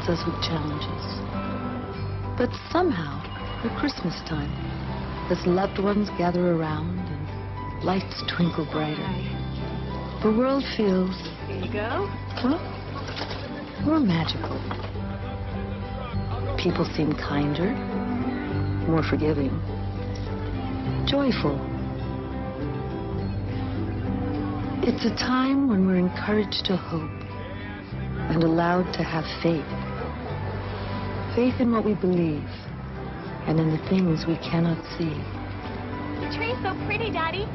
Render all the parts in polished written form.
presents us with challenges. But somehow, at Christmas time, as loved ones gather around and lights twinkle brighter, the world feels... Here you go. Well, more magical. People seem kinder, more forgiving, joyful. It's a time when we're encouraged to hope and allowed to have faith. Faith in what we believe and in the things we cannot see. The tree's so pretty, Daddy.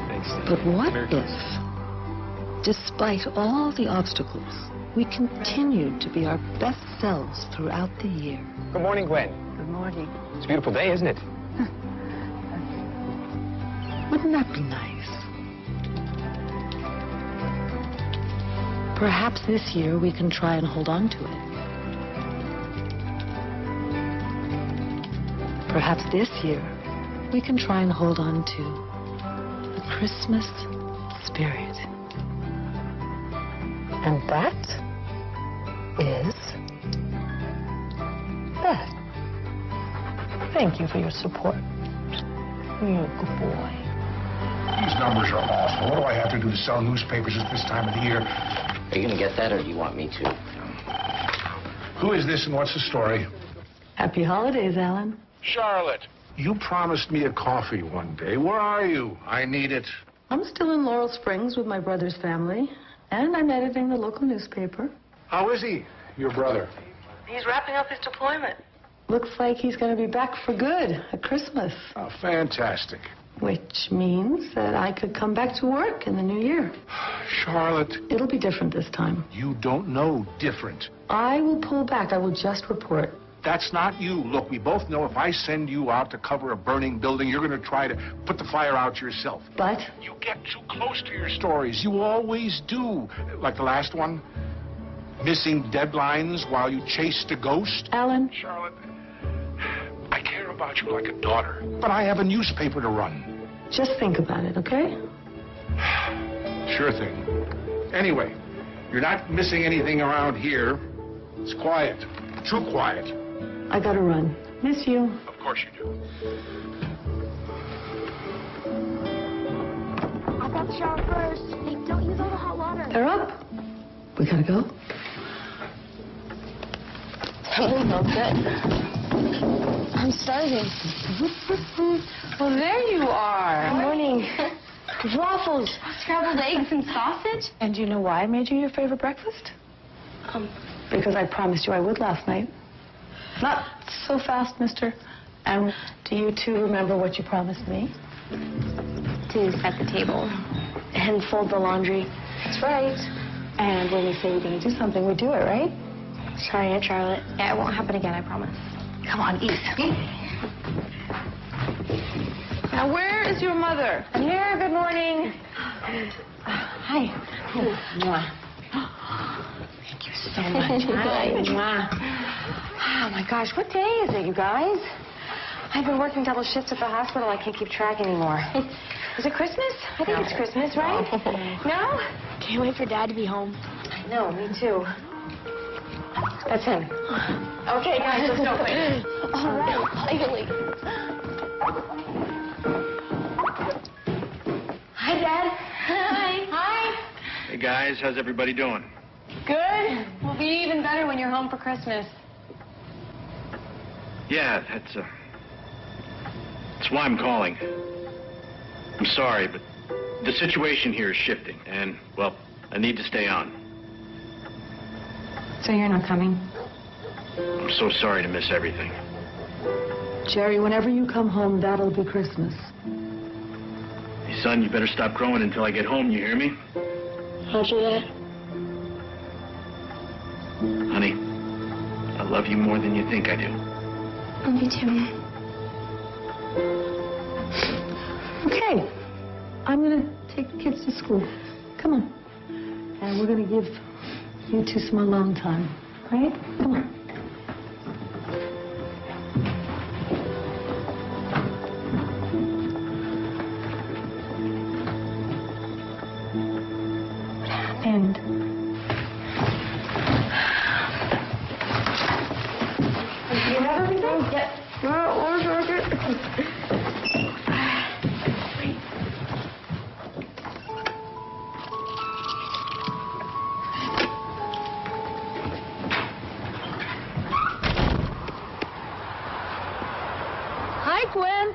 Thanks. But what if, despite all the obstacles, we continued to be our best selves throughout the year? Good morning, Gwen. Good morning. It's a beautiful day, isn't it? Wouldn't that be nice? Perhaps this year we can try and hold on to it. Perhaps this year we can try and hold on to the Christmas spirit. And that is that. Thank you for your support. You're a good boy. These numbers are awful. What do I have to do to sell newspapers at this time of the year? Are you going to get that, or do you want me to? Who is this and what's the story? Happy holidays, Alan. Charlotte, you promised me a coffee one day. Where are you? I need it. I'm still in Laurel Springs with my brother's family, and I'm editing the local newspaper. How is he, your brother? He's wrapping up his deployment. Looks like he's going to be back for good at Christmas. Oh, fantastic. Which means that I could come back to work in the new year. Charlotte. It'll be different this time. You don't know different. I will pull back. I will just report. That's not you. Look, we both know if I send you out to cover a burning building, you're going to try to put the fire out yourself. But? You get too close to your stories. You always do. Like the last one. Missing deadlines while you chased a ghost. Alan. Charlotte, I care about you like a daughter, but I have a newspaper to run. Just think about it, okay? Sure thing. Anyway, you're not missing anything around here. It's quiet. Too quiet. I gotta run. Miss you. Of course you do. I've got the shower first. Hey, don't use all the hot water. They're up. We gotta go. Totally no good. I'm starving. Well, there you are. Good morning. Waffles, scrambled eggs, and sausage. And do you know why I made you your favorite breakfast? Because I promised you I would last night. Not so fast, mister. And do you two remember what you promised me? To set the table and fold the laundry. That's right. And when we say we're going to do something, we do it, right? Sorry, Aunt Charlotte. Yeah, it won't happen again, I promise. Come on, eat. Now, where is your mother? I'm here. Good morning. Hi. Thank you so much. Hi. Oh, my gosh. What day is it, you guys? I've been working double shifts at the hospital. I can't keep track anymore. Is it Christmas? I think it's Christmas, right? No? Can't wait for Dad to be home. I know, me too. That's him. Okay, guys, let's go quick. All right, finally. Hi, Dad. Hi. Hi. Hey, guys, how's everybody doing? Good. We'll be even better when you're home for Christmas. Yeah, that's why I'm calling. I'm sorry, but the situation here is shifting, and, well, I need to stay on. So you're not coming? I'm so sorry to miss everything. Jerry, whenever you come home, that'll be Christmas. Hey, son, you better stop growing until I get home, you hear me? Roger that. Honey, I love you more than you think I do. Love you too. Okay. I'm going to take the kids to school. Come on. And we're going to give you two some alone time. All right? Come on. What happened? You have everything? Yep. Hi, Gwen.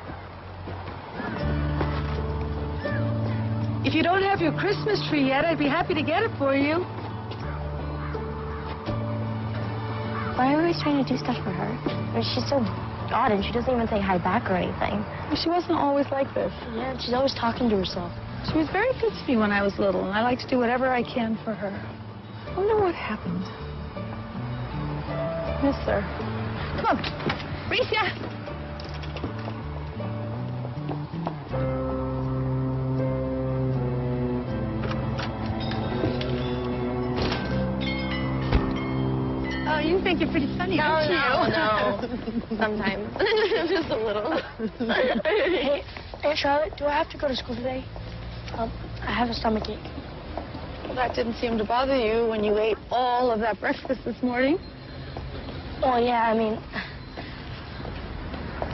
If you don't have your Christmas tree yet, I'd be happy to get it for you. Why are you always trying to do stuff for her? I mean, she's so odd, and she doesn't even say hi back or anything. She wasn't always like this. Yeah, she's always talking to herself. She was very good to me when I was little, and I like to do whatever I can for her. I wonder what happened. Miss her. Come on, Ricia. Oh, you think you're pretty funny, don't you? No. Sometimes. Just a little. Hey, Charlotte, do I have to go to school today? I have a stomachache. Well, that didn't seem to bother you when you ate all of that breakfast this morning. Well, yeah, I mean,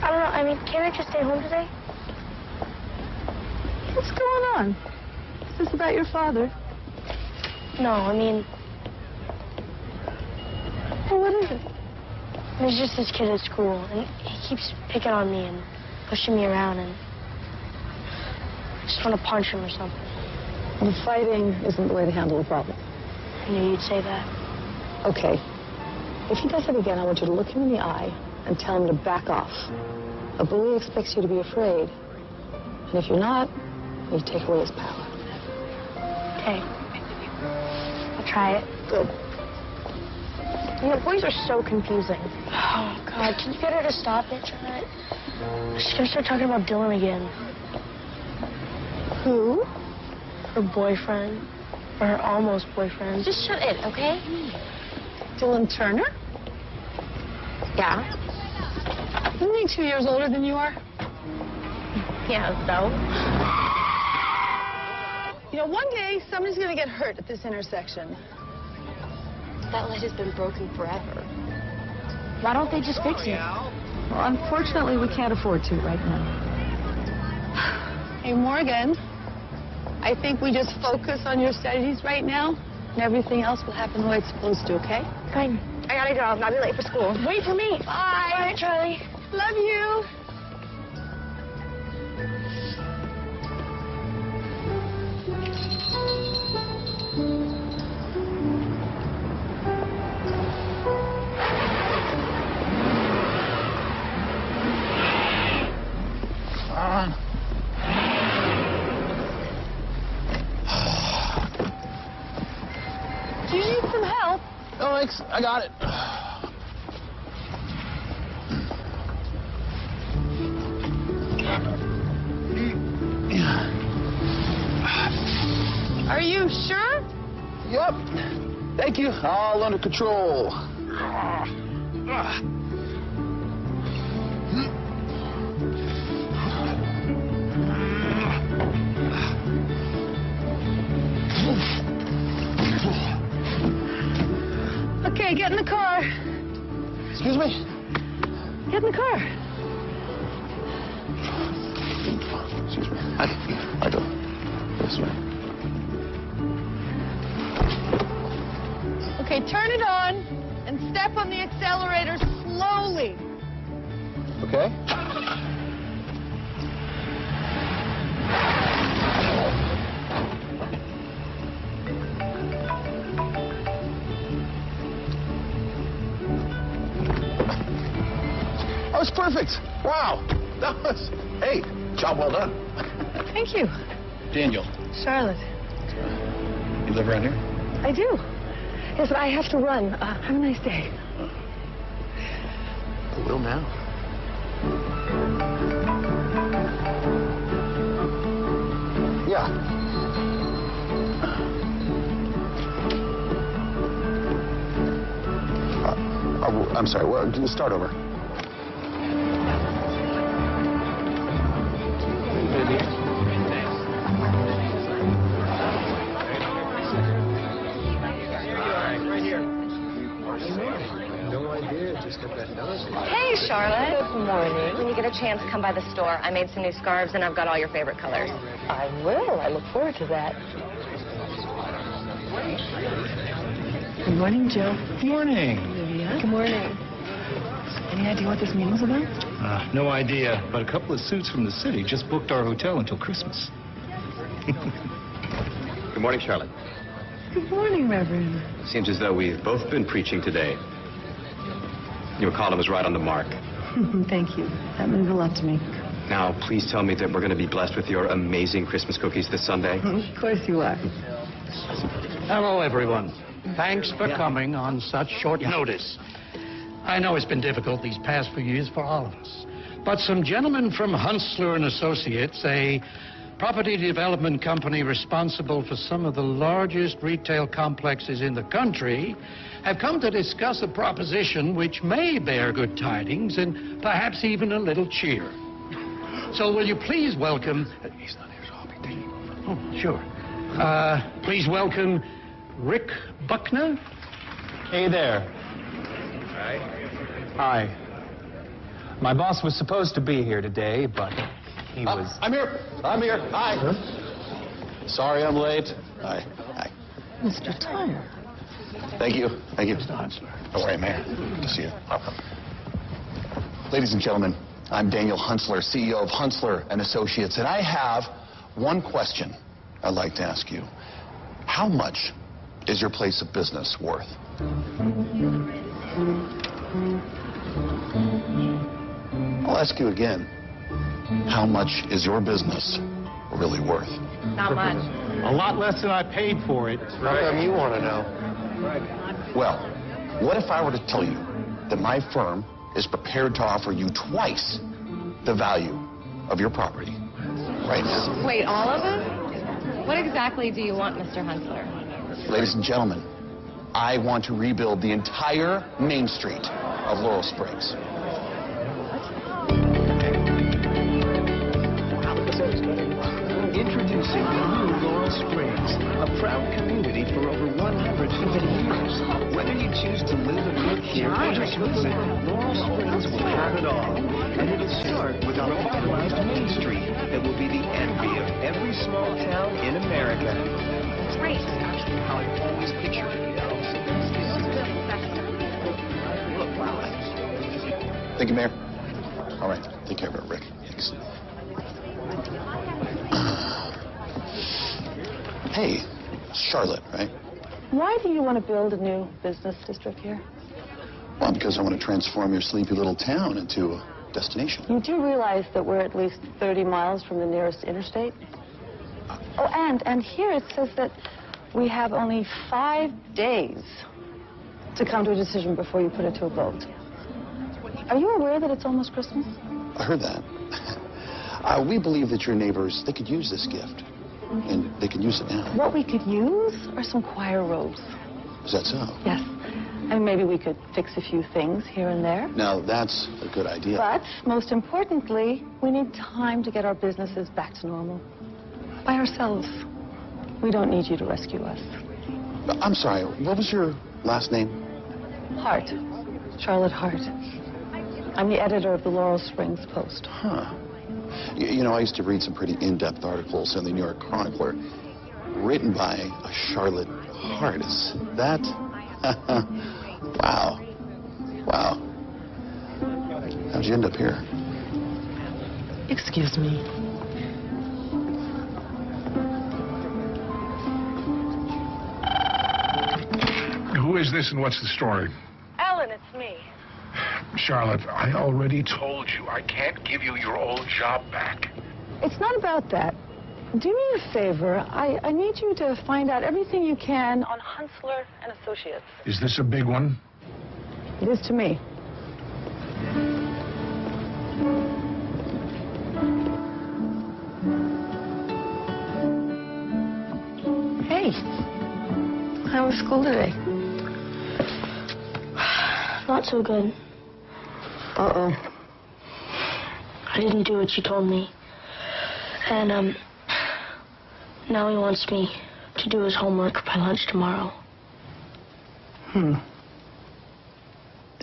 I don't know. I mean, can't I just stay home today? What's going on? Is this about your father? No, I mean, Well, what is it? there's just this kid at school, and he keeps picking on me and pushing me around, and I just want to punch him or something. Well, fighting isn't the way to handle a problem. I knew you'd say that. Okay. If he does it again, I want you to look him in the eye and tell him to back off. A bully expects you to be afraid. And if you're not, you take away his power. Okay. I'll try it. Good. You know, boys are so confusing. Oh, God. Can you get her to stop it, Charlotte? She's going to start talking about Dylan again. Who? Her boyfriend. Or her almost boyfriend. Just shut it, okay? Dylan Turner? Yeah. Isn't he 2 years older than you are? Yeah, so? You know, one day, somebody's going to get hurt at this intersection. That light has been broken forever. Why don't they just fix it? Well, unfortunately, we can't afford to right now. Hey, Morgan, I think we just focus on your studies right now, and everything else will happen the way it's supposed to, okay? Fine. I gotta go. I'll be late for school. Wait for me. Bye. Bye, Charlie. Love you. Do you need some help? No, thanks. I got it. Are you sure? Yep. Thank you. All under control. Okay, get in the car. Excuse me? Get in the car. Excuse me. I go this way. Okay, turn it on and step on the accelerator slowly. Okay. That was perfect. Wow. That was, hey, job well done. Thank you. Daniel, Charlotte. you live around here? I do. Yes, but I have to run. Have a nice day. I will now. Yeah. I'm sorry. Well, start over. No idea. Hey, Charlotte. Good morning. When you get a chance, come by the store. I made some new scarves, and I've got all your favorite colors. I will. I look forward to that. Good morning, Joe. Good morning. Olivia. Good morning. Any idea what this meeting's about? No idea, but a couple of suits from the city just booked our hotel until Christmas. Good morning, Charlotte. Good morning, Reverend. Seems as though we've both been preaching today. Your column was right on the mark. Thank you. That means a lot to me. Now, please tell me that we're going to be blessed with your amazing Christmas cookies this Sunday. Of course you are. Hello, everyone. Thanks for coming on such short notice. I know it's been difficult these past few years for all of us. But some gentlemen from Huntsler and Associates, a property development company responsible for some of the largest retail complexes in the country, have come to discuss a proposition which may bear good tidings and perhaps even a little cheer. So will you please welcome... He's not here, so I'll be taking over. Oh, sure. Please welcome Rick Buckner. Hey there. Hi. My boss was supposed to be here today, but he was... I'm here. Hi. Huh? Sorry I'm late. Hi. Mr. Tyre. Thank you. Mr. Huntsler. How are you, Mayor? Good to see you. Welcome. Ladies and gentlemen, I'm Daniel Huntsler, CEO of Huntsler and Associates, and I have one question I'd like to ask you. How much is your place of business worth? I'll ask you again. How much is your business really worth? Not much. A lot less than I paid for it. How come you want to know? Well, what if I were to tell you that my firm is prepared to offer you twice the value of your property right now? Wait, all of it? What exactly do you want, Mr. Huntsler? Ladies and gentlemen, I want to rebuild the entire Main Street of Laurel Springs. Introducing the new Laurel Springs, a proud community for over 150 years. Whether you choose to live and work here or just visit, Laurel Springs will have it all. And it'll start with a revitalized Main Street that will be the envy of every small town in America. Great. How I've always pictured it. Thank you, Mayor. All right, take care of it, Rick. Thanks. Hey, Charlotte, right? Why do you want to build a new business district here? Well, because I want to transform your sleepy little town into a destination. You do realize that we're at least 30 miles from the nearest interstate? Oh, and here it says that we have only 5 days to come to a decision before you put it to a vote. Are you aware that it's almost Christmas? I heard that. We believe that your neighbors, they could use this gift. And they can use it now. What we could use are some choir robes. Is that so? Yes. And maybe we could fix a few things here and there. Now, that's a good idea. But, most importantly, we need time to get our businesses back to normal. By ourselves. We don't need you to rescue us. I'm sorry, what was your last name? Hart. Charlotte Hart. I'm the editor of the Laurel Springs Post. Huh. You know, I used to read some pretty in-depth articles in the New York Chronicler written by a Charlotte Hart. Is that... Wow. Wow. How'd you end up here? Excuse me. Who is this and what's the story? Ellen, it's me. Charlotte, I already told you I can't give you your old job back. It's not about that. Do me a favor. I need you to find out everything you can on Huntsler and Associates. Is this a big one? It is to me. Hey, how was school today? Not so good. Uh-oh. I didn't do what you told me. And, now he wants me to do his homework by lunch tomorrow.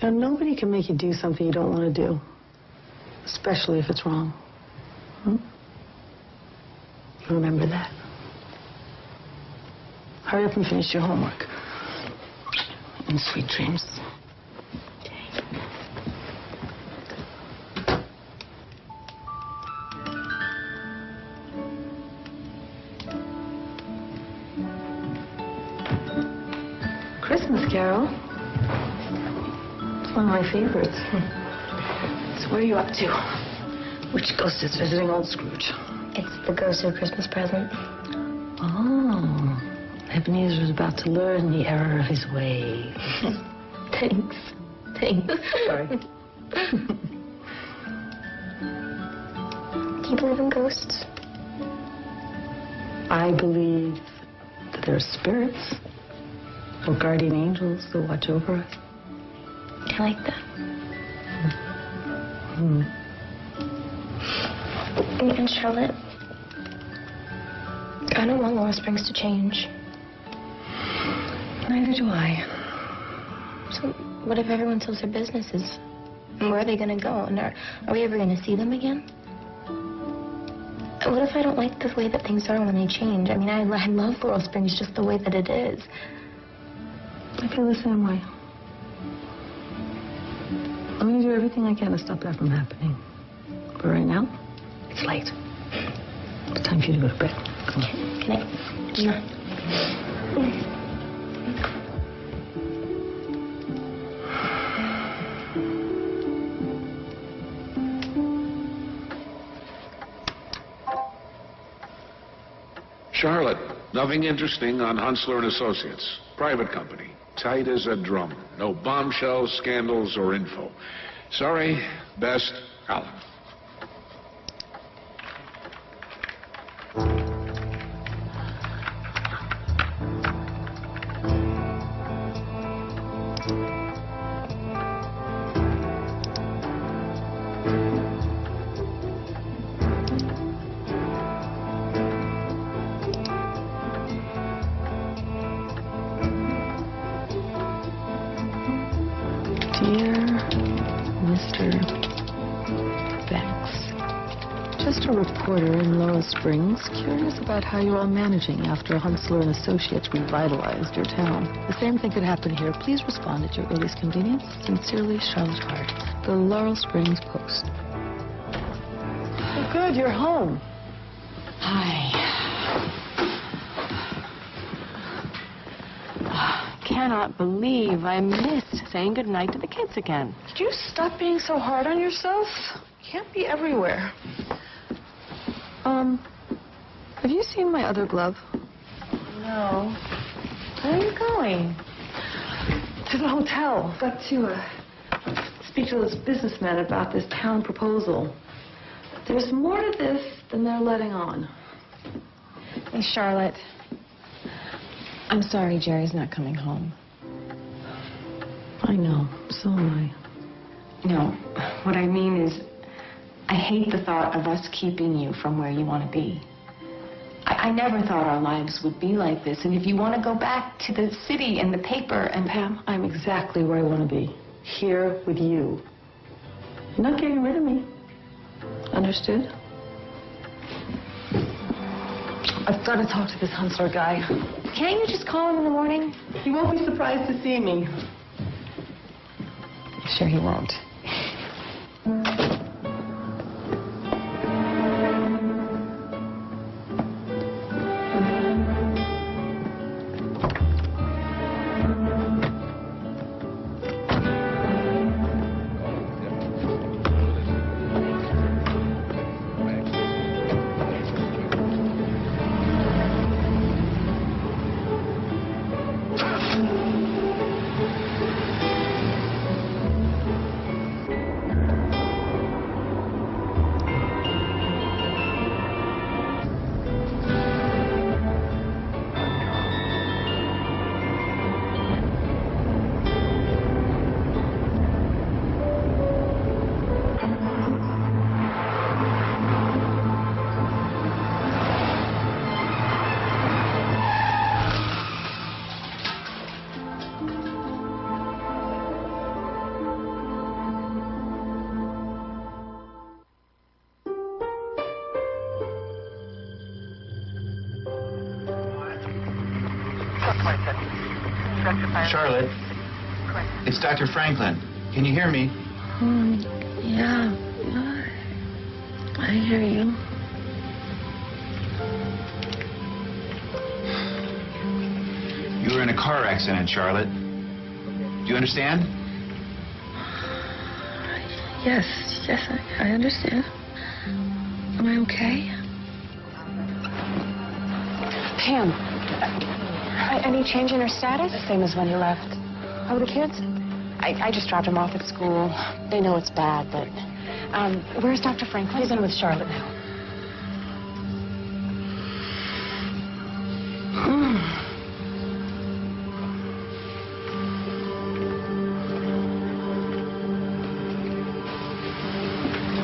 And nobody can make you do something you don't want to do, especially if it's wrong. Remember that. Hurry up and finish your homework. And sweet dreams. Christmas Carol. It's one of my favorites. So what are you up to? Which ghost is visiting old Scrooge? It's the ghost of Christmas present. Oh. Ebenezer's about to learn the error of his ways. Thanks. Sorry. Do you believe in ghosts? I believe that there are spirits or guardian angels that watch over us. I like that. And Charlotte, I don't want Laurel Springs to change. Neither do I. So what if everyone sells their businesses? And where are they going to go? And are we ever going to see them again? What if I don't like the way that things are when they change? I mean, I love Laurel Springs just the way that it is. I feel the same way. I'm going to do everything I can to stop that from happening. But right now, it's late. It's time for you to go to bed. Come on. Good night. Charlotte, nothing interesting on Huntsler and Associates. Private company. Tight as a drum. No bombshells, scandals, or info. Sorry. Best, Alan. Dear Mr. Banks, just a reporter in Laurel Springs, curious about how you're all managing after Huntsler and Associates revitalized your town. The same thing could happen here. Please respond at your earliest convenience. Sincerely, Charlotte Hart, the Laurel Springs Post. Oh, good, you're home. Hi. Cannot believe I missed saying goodnight to the kids again. Could you stop being so hard on yourself? You can't be everywhere. Have you seen my other glove? No. Where are you going? To the hotel. Got to speak to those businessmen about this town proposal. There's more to this than they're letting on. Hey, Charlotte. I'm sorry Jerry's not coming home. I know. So am I. No, what I mean is, I hate the thought of us keeping you from where you want to be. I never thought our lives would be like this, and if you want to go back to the city and the paper and... Pam, I'm exactly where I want to be. Here with you. You're not getting rid of me. Understood? I've got to talk to this Huntsler guy. Can't you just call him in the morning? He won't be surprised to see me. Sure he won't. Charlotte, it's Dr. Franklin. Can you hear me? Yeah. I hear you. You were in a car accident, Charlotte. Do you understand? Yes, I understand. Am I okay? Pam, any change in her status? Same as when you left. How are the kids? I just dropped them off at school. They know it's bad, but... where's Dr. Franklin? He's in with Charlotte now.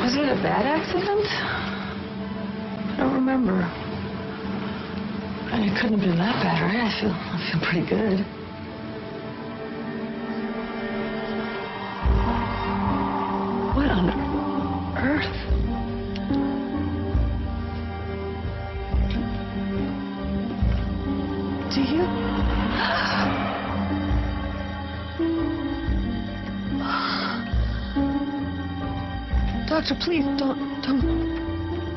Was it a bad accident? I don't remember. I mean, it couldn't have been that bad, right? I feel pretty good. What on earth? Do you? Doctor, please don't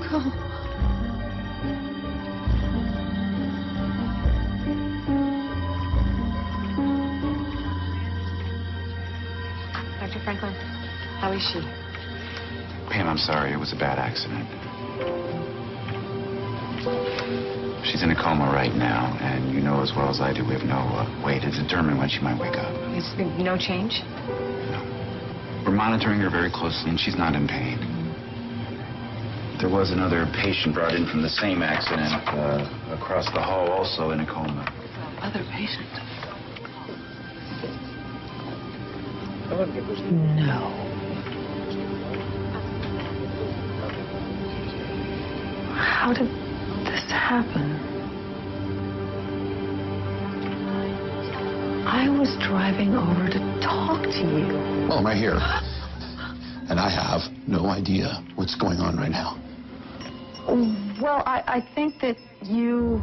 go. Dr. Franklin, how is she? Pam, I'm sorry. It was a bad accident. She's in a coma right now, and you know as well as I do we have no way to determine when she might wake up. There's been no change? We're monitoring her very closely, and she's not in pain. There was another patient brought in from the same accident across the hall, also in a coma. Other patient? No. How did this happen? I was driving over to talk to you. Well, I'm right here. And I have no idea what's going on right now. Well, I think that you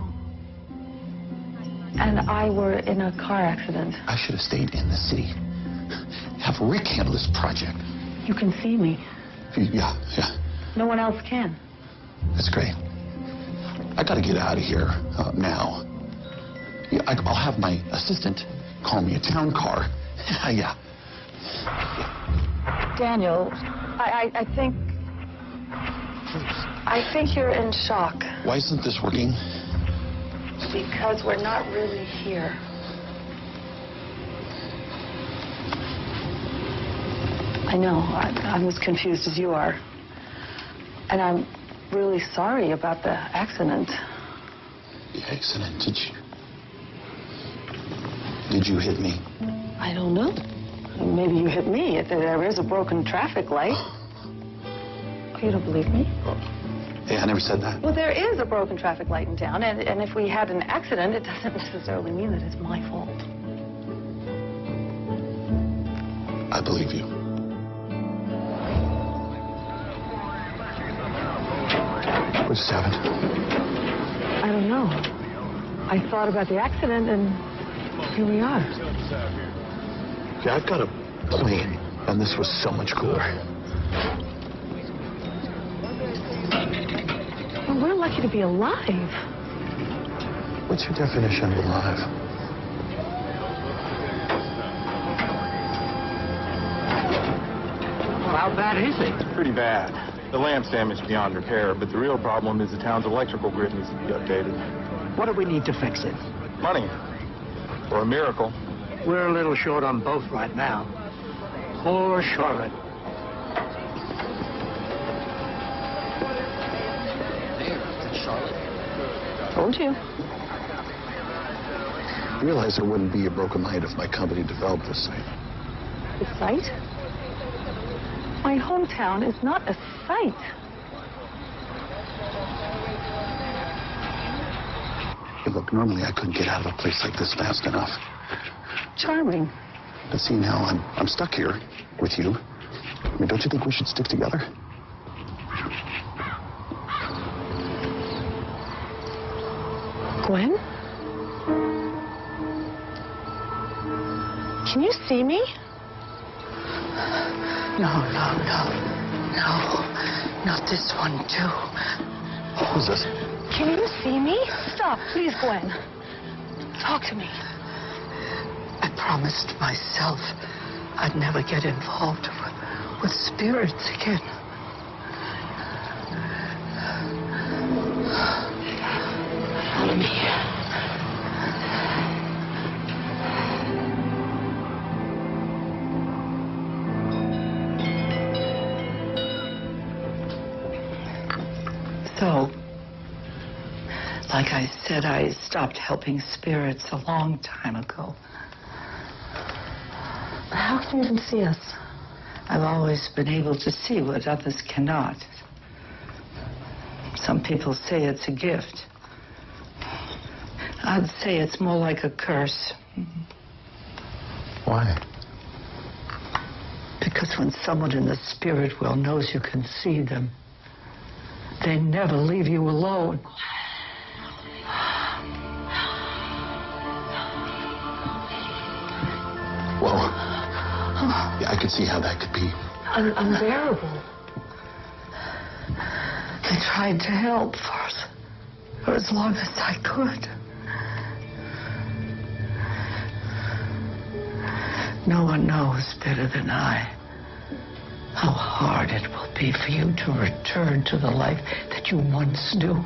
and I were in a car accident. I should have stayed in the city. Have Rick handle this project. You can see me. Yeah. No one else can. That's great. I gotta get out of here now. Yeah, I'll have my assistant call me a town car. Yeah. Daniel, I think you're in shock. Why isn't this working? Because we're not really here. I know. I'm as confused as you are. And I'm really sorry about the accident. The accident? Did you hit me? I don't know. Maybe you hit me. There is a broken traffic light. You don't believe me? Hey, I never said that. Well, there is a broken traffic light in town, and if we had an accident, it doesn't necessarily mean that it's my fault. I believe you. What just happened? I don't know. I thought about the accident, and here we are. Yeah, I've got a plane, and this was so much cooler. Well, we're lucky to be alive. What's your definition of alive? Well, how bad is it? It's pretty bad. The lamp's damaged beyond repair, but the real problem is the town's electrical grid needs to be updated. What do we need to fix it? Money. Or a miracle. We're a little short on both right now. Poor Charlotte. Told you. I realized there wouldn't be a broken light if my company developed this site. The site? My hometown is not a site. Hey, look, normally I couldn't get out of a place like this fast enough. Charming. But see, now I'm stuck here with you. I mean, don't you think we should stick together? Gwen? see me? No. Not this one, too. Who's this? Can you see me? Stop, please, Gwen. Talk to me. I promised myself I'd never get involved with spirits again. Follow me. So, like I said, I stopped helping spirits a long time ago. How can you even see us? I've always been able to see what others cannot. Some people say it's a gift. I'd say it's more like a curse. Why? Because when someone in the spirit world knows you can see them, they never leave you alone. Well, yeah, I could see how that could be. Unbearable. I tried to help for as long as I could. No one knows better than I how hard it will be for you to return to the life that you once knew.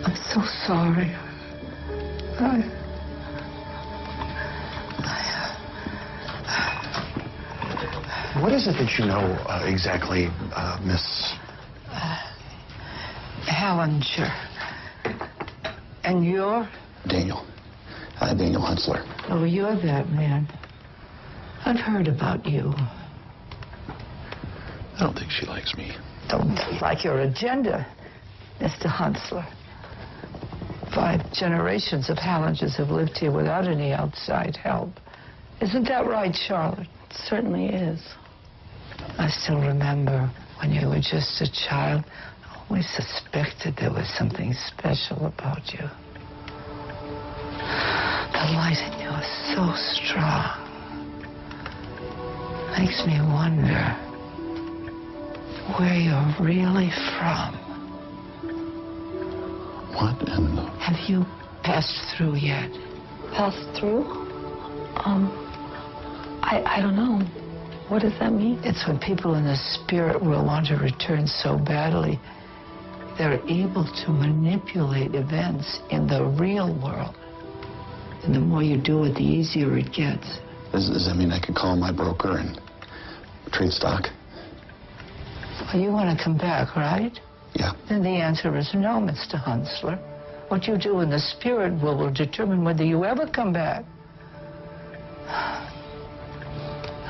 I'm so sorry. What is it that you know exactly, Miss... Hallinger. And you're? Daniel. Daniel Huntsler. Oh, you're that man. I've heard about you. I don't think she likes me. Don't like your agenda, Mr. Huntsler. 5 generations of Hallingers have lived here without any outside help. Isn't that right, Charlotte? It certainly is. I still remember when you were just a child, I always suspected there was something special about you. The light in you is so strong. Makes me wonder where you're really from. What in the... Have you passed through yet? Passed through? I don't know. What does that mean? It's when people in the spirit world want to return so badly, they're able to manipulate events in the real world. And the more you do it, the easier it gets. Does that mean I could call my broker and trade stock? Well, you want to come back, right? Yeah. Then the answer is no, Mr. Huntsler. What you do in the spirit world will determine whether you ever come back.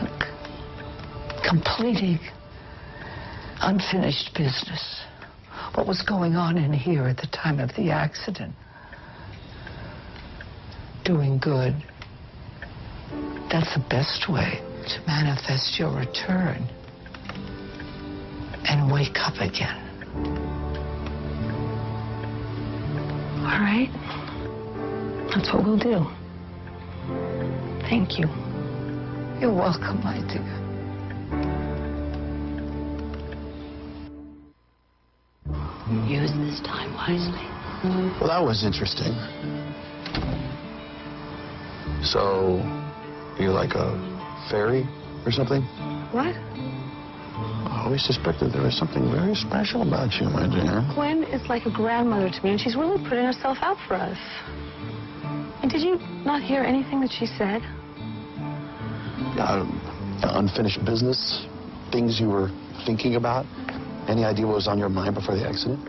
Look, completing unfinished business. What was going on in here at the time of the accident? Doing good. That's the best way to manifest your return and wake up again. All right. That's what we'll do. Thank you. You're welcome, my dear. Use this time wisely. Well, that was interesting. So, you're like a fairy or something? What? I always suspected there was something very special about you, my dear. Gwen is like a grandmother to me, and she's really putting herself out for us. And did you not hear anything that she said? Unfinished business, things you were thinking about. Any idea what was on your mind before the accident?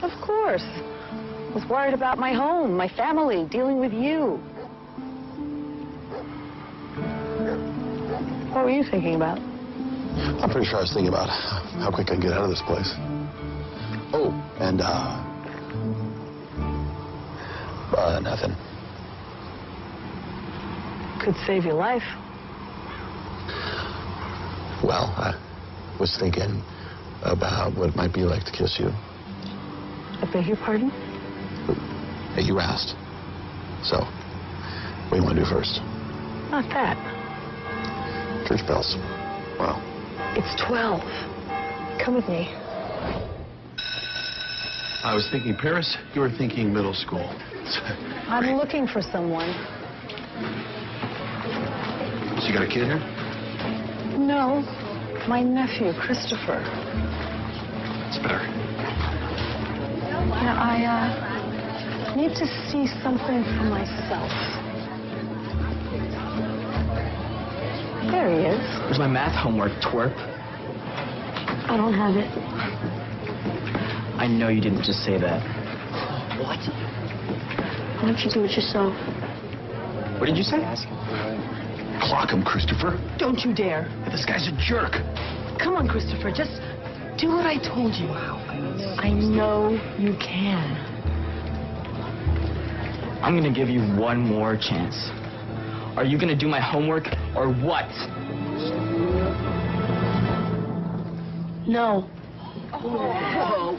Of course. I was worried about my home, my family, dealing with you. What were you thinking about? I'm pretty sure I was thinking about how quick I can get out of this place. Oh, and, nothing. Could save your life. Well, I was thinking about what it might be like to kiss you. I beg your pardon? Hey, you asked. So, What do you want to do first? Not that. Church bells. Wow. It's 12. Come with me. I was thinking Paris. You were thinking middle school. I'm looking for someone. So you got a kid here? No, my nephew, Christopher. It's better. Yeah, I need to see something for myself. There he is. Where's my math homework, twerp? I don't have it. I know you didn't just say that. What? Why don't you do it yourself? What did you say? Clock him, Christopher. Don't you dare. This guy's a jerk. Come on, Christopher, just do what I told you. I know you can. I'm gonna give you one more chance. Are you gonna do my homework or what? No. Oh.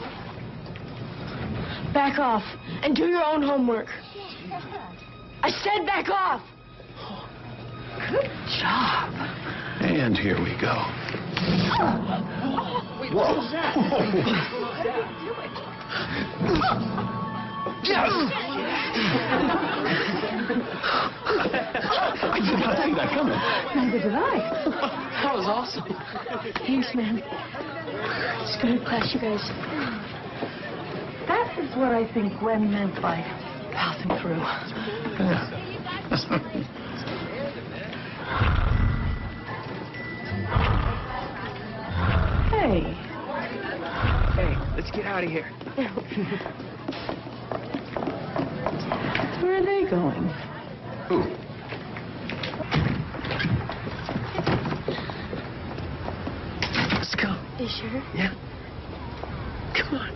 Back off and do your own homework. I said back off. Good job. And here we go. Whoa. Yes! I did not see that coming. Neither did I. That was awesome. Thanks, man. It's good class, you guys. That is what I think Gwen meant by passing through. Hey. Hey, let's get out of here. Where are they going? Who? Let's go. You sure? Yeah. Come on.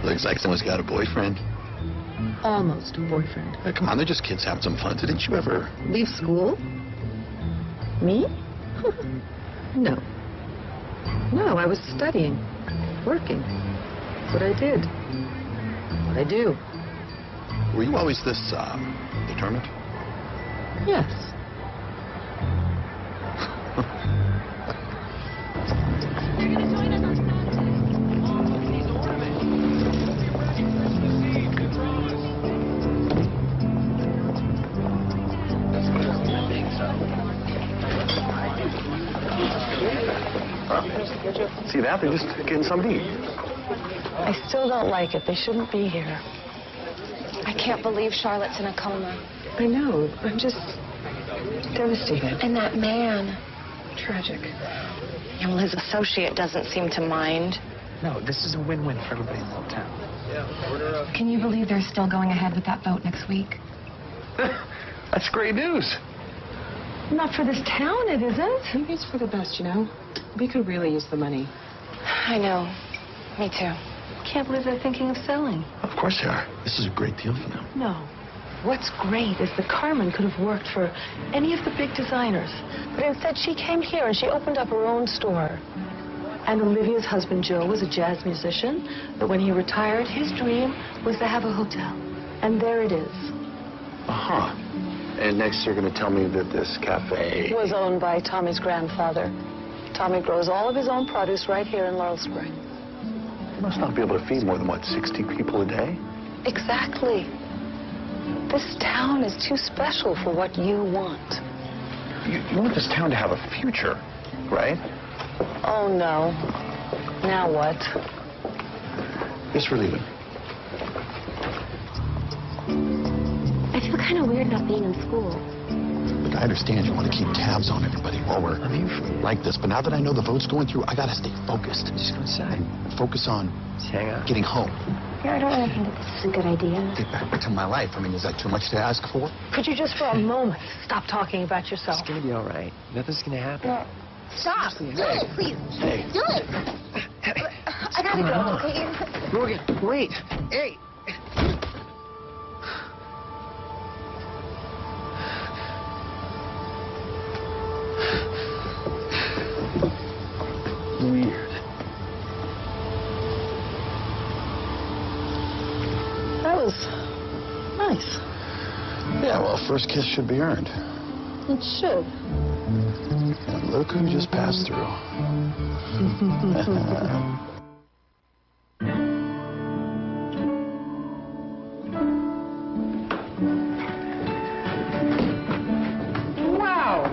Looks like someone's got a boyfriend. Almost a boyfriend. Come on, they're just kids having some fun. Didn't you ever... Leave school? Me? No. No, I was studying, working. That's what I did. What I do. Were you always this, determined? Yes. See that? They're just getting something to eat. I still don't like it. They shouldn't be here. I can't believe Charlotte's in a coma. I know. I'm just devastated. And that man. Tragic. Yeah, well, his associate doesn't seem to mind. No, this is a win-win for everybody in the whole town. Can you believe they're still going ahead with that vote next week? That's great news. Not for this town, it isn't. Maybe it's for the best, you know? We could really use the money. I know. Me too. Can't believe they're thinking of selling. Of course they are. This is a great deal for them. No. What's great is that Carmen could have worked for any of the big designers. But instead, she came here and she opened up her own store. And Olivia's husband, Joe, was a jazz musician. But when he retired, his dream was to have a hotel. And there it is. Uh-huh. And next you're going to tell me that this cafe... Was owned by Tommy's grandfather. Tommy grows all of his own produce right here in Laurel Spring. You must not be able to feed more than, what, 60 people a day? Exactly. This town is too special for what you want. You want this town to have a future, right? Oh, no. Now what? Guess we're leaving. I feel kind of weird not being in school. Look, I understand you want to keep tabs on everybody while we're like this, but now that I know the vote's going through, I got to stay focused. Just go inside. Focus on Just hang out. getting home. Yeah, I don't really think this is a good idea. Get back to my life. I mean, is that too much to ask for? Could you just for a moment stop talking about yourself? It's gonna be all right. Nothing's gonna happen. No. Stop. Seriously, Do hey. it, please. Hey. Do it. I gotta go, okay? Morgan, wait. Hey. Weird. was. Nice. Yeah, well, first kiss should be earned. It should. And look who just passed through. Wow.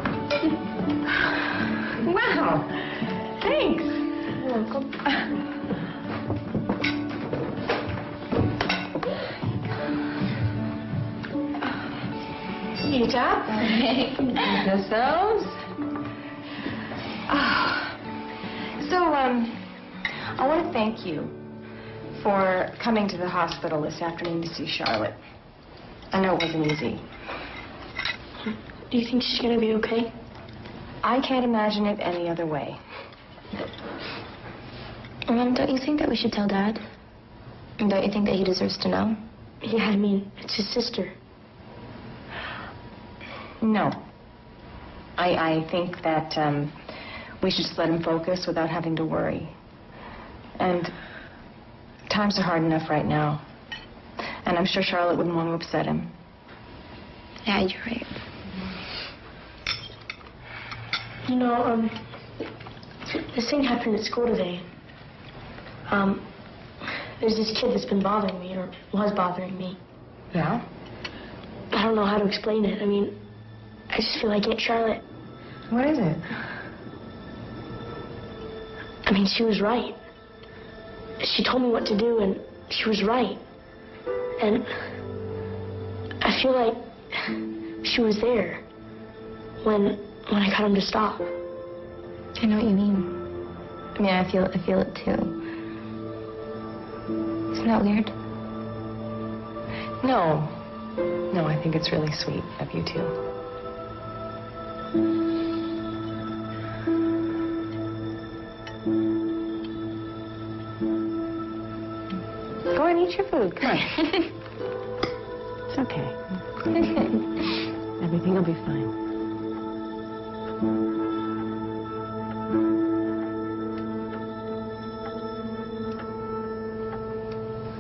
Wow. Thanks. You're welcome. Hey, Job. Yourselves. I want to thank you for coming to the hospital this afternoon to see Charlotte. I know it wasn't easy. Do you think she's gonna be okay? I can't imagine it any other way. Mom, don't you think that we should tell Dad? And don't you think that he deserves to know? Yeah, I mean, it's his sister. No. I think that we should just let him focus without having to worry. And times are hard enough right now. And I'm sure Charlotte wouldn't want to upset him. Yeah, you're right. You know, this thing happened at school today. There's this kid that's been bothering me, or was bothering me. Yeah? I don't know how to explain it. I mean, I just feel like Aunt Charlotte. What is it? I mean, she was right. She told me what to do, and she was right. And I feel like she was there when I got him to stop. I know what you mean. I mean, I feel it too. Isn't that weird? No. No, I think it's really sweet of you two. Go and eat your food. Come on. It's okay. Everything will be fine.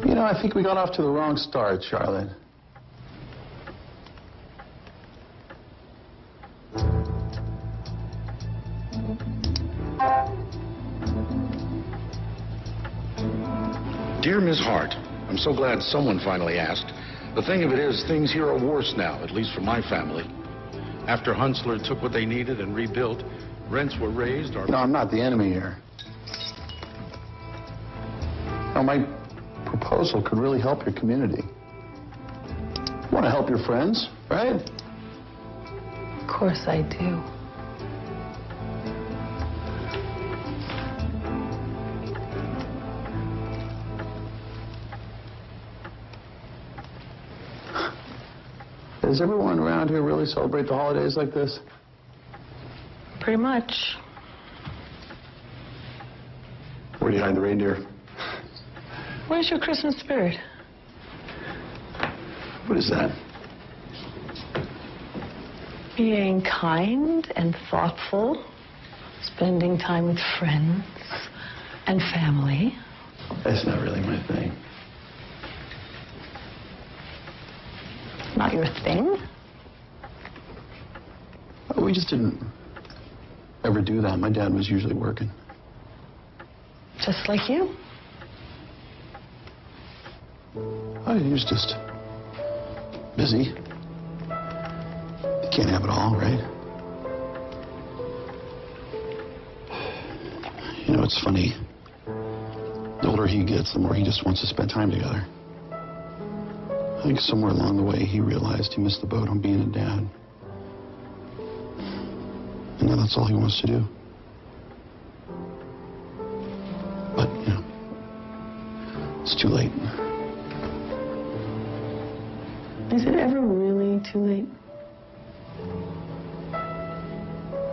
You know, I think we got off to the wrong start, Charlotte. Dear Ms. Hart, I'm so glad someone finally asked. The thing of it is, things here are worse now, at least for my family. After Huntsler took what they needed and rebuilt, rents were raised. No, I'm not the enemy here. No, my proposal could really help your community. You want to help your friends, right? Of course I do. Does everyone around here really celebrate the holidays like this? Pretty much. Where do you hide the reindeer? Where's your Christmas spirit? What is that? Being kind and thoughtful, spending time with friends and family. That's not really my thing. Not your thing? We just didn't ever do that. My dad was usually working. Just like you? Oh, he was just busy. You can't have it all, right? You know, it's funny. The older he gets, the more he just wants to spend time together. I think somewhere along the way he realized he missed the boat on being a dad. And now that's all he wants to do. But, you know, it's too late. Is it ever really too late?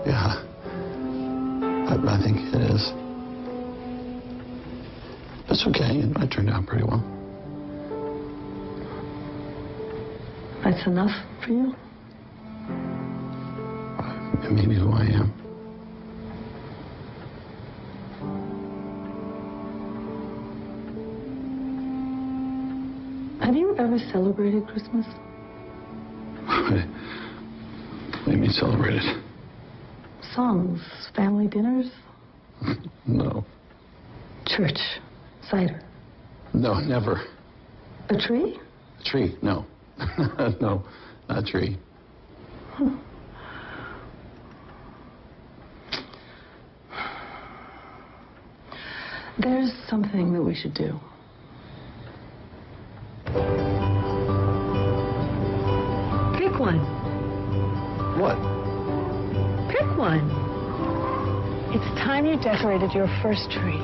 Yeah. I think it is. It's okay. I turned out pretty well. That's enough for you? It may be who I am. I Have you ever celebrated Christmas? What do you mean celebrated? Songs, family dinners, No. church, cider. No, never. A tree? A tree? No. No, not a tree. Huh. There's something that we should do. Pick one. What? Pick one. It's time you decorated your first tree.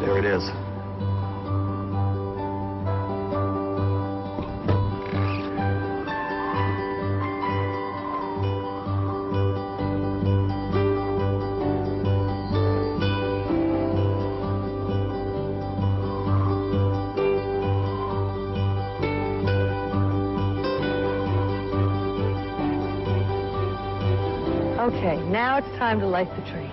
There it is. Okay, now it's time to light the tree.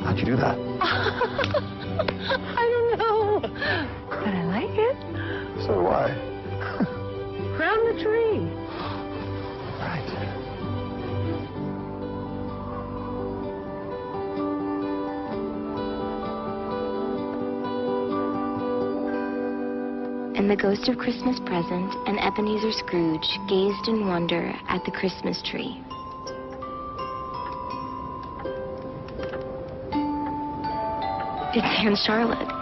How'd you do that? I don't know, but I like it. So do I. Crown the tree. Right. And the ghost of Christmas Present and Ebenezer Scrooge gazed in wonder at the Christmas tree. It's Aunt Charlotte.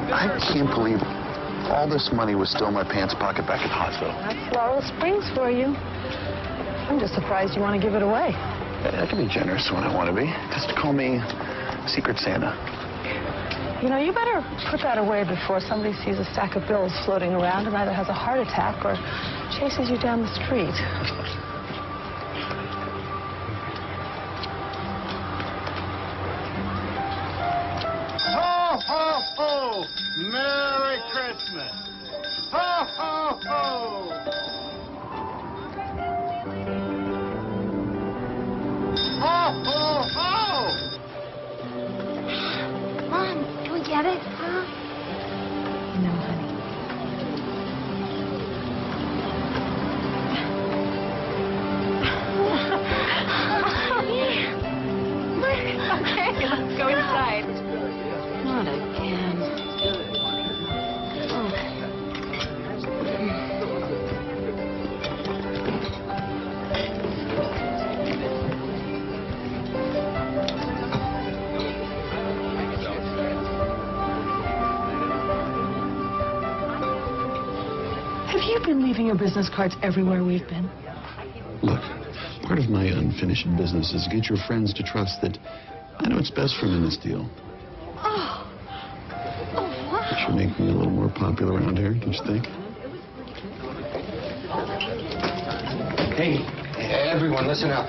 I can't believe all this money was still in my pants pocket back in the hospital. That's Laurel Springs for you. I'm just surprised you want to give it away. I can be generous when I want to be. Just call me Secret Santa. You know, you better put that away before somebody sees a stack of bills floating around and either has a heart attack or chases you down the street. Ho, ho, ho! Merry Christmas! Ho, ho, ho! Ho, ho, ho! Mom, do we get it, huh? No, honey. Okay, let's go inside. Not again. Have you been leaving your business cards everywhere we've been? Look, part of my unfinished business is to get your friends to trust that I know what's best for them in this deal. Oh. Oh, wow. It should make me a little more popular around here, don't you think? Hey, everyone, listen up.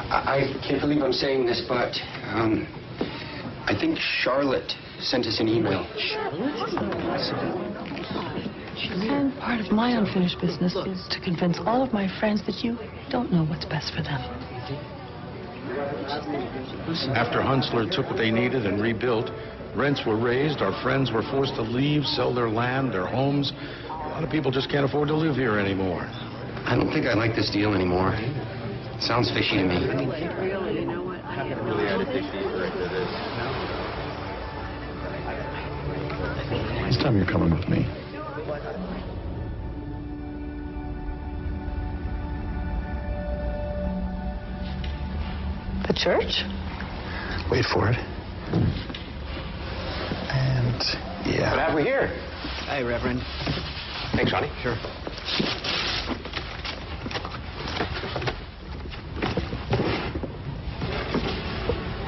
I can't believe I'm saying this, but I think Charlotte sent us an email. And part of my unfinished business is to convince all of my friends that you don't know what's best for them. After Huntsler took what they needed and rebuilt, rents were raised, our friends were forced to leave, sell their land, their homes. A lot of people just can't afford to live here anymore. I don't think I like this deal anymore. It sounds fishy to me. This time you're coming with me. The church? Wait for it. And, yeah. What have we here? Hi, Reverend. Thanks, Johnny. Sure.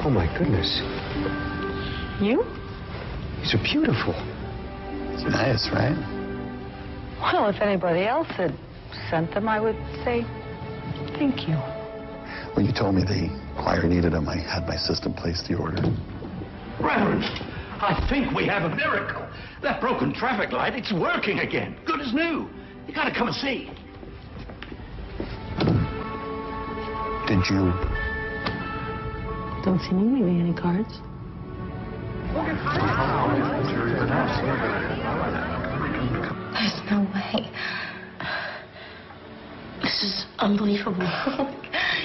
Oh, my goodness. You? These are beautiful. It's nice, right? Well, if anybody else had sent them, I would say thank you. When you told me the choir needed them, I had my assistant place the order. Reverend, I think we have a miracle. That broken traffic light, it's working again. Good as new. You gotta come and see. Did you? Don't see me leaving any cards. There's no way. This is unbelievable.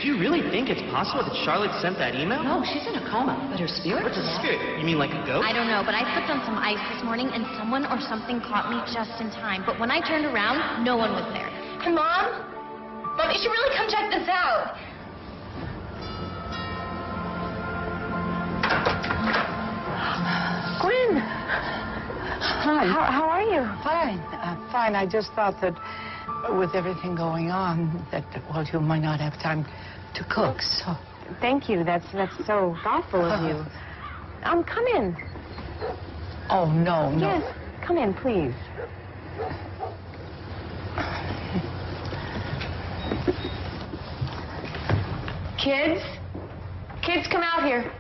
Do you really think it's possible that Charlotte sent that email? No, she's in a coma, but her spirit... What's a spirit? You mean like a ghost? I don't know, but I slipped on some ice this morning and someone or something caught me just in time. But when I turned around, no one was there. Hey, Mom? Mom, you should really come check this out. Gwen! Hi. How are you? Fine. Fine. I just thought that with everything going on, that, well, you might not have time to cook, so... Thank you. That's so thoughtful of you. Come in. Oh, no. Yes, come in, please. Kids, come out here.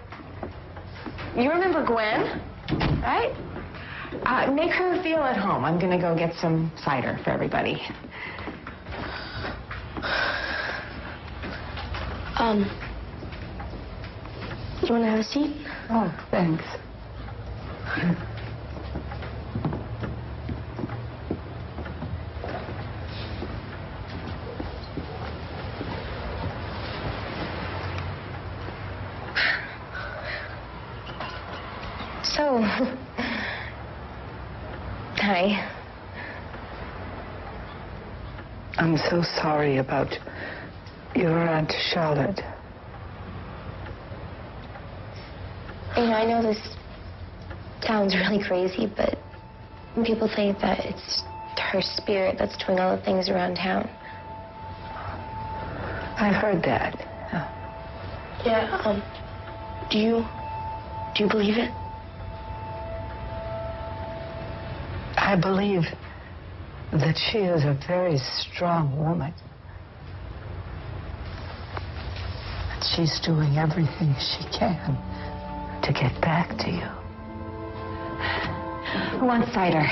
You remember Gwen, right? Make her feel at home. I'm gonna go get some cider for everybody. You want to have a seat? Oh, thanks. So, hi. I'm so sorry about your Aunt Charlotte. You know, I know this sounds really crazy, but people say that it's her spirit that's doing all the things around town. I heard that. Yeah, do you believe it? I believe that she is a very strong woman. She's doing everything she can to get back to you. Who wants cider?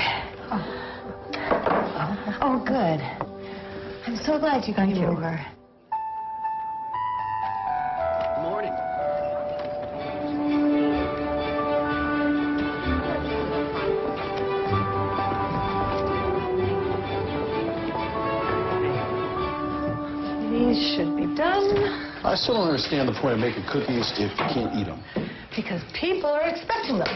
Oh, good. I'm so glad you came over. Morning. These should be done. I still don't understand the point of making cookies if you can't eat them. Because people are expecting them.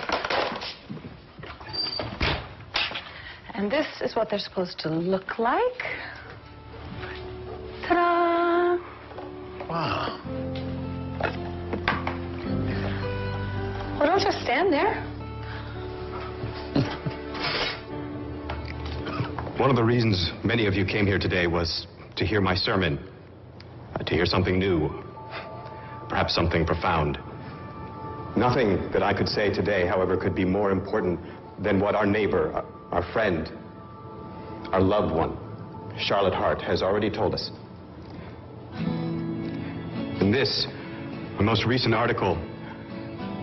And this is what they're supposed to look like. Ta-da! Wow. Well, don't just stand there. One of the reasons many of you came here today was to hear my sermon, to hear something new, perhaps something profound. Nothing that I could say today, however, could be more important than what our neighbor, our friend, our loved one, Charlotte Hart, has already told us. And this the most recent article,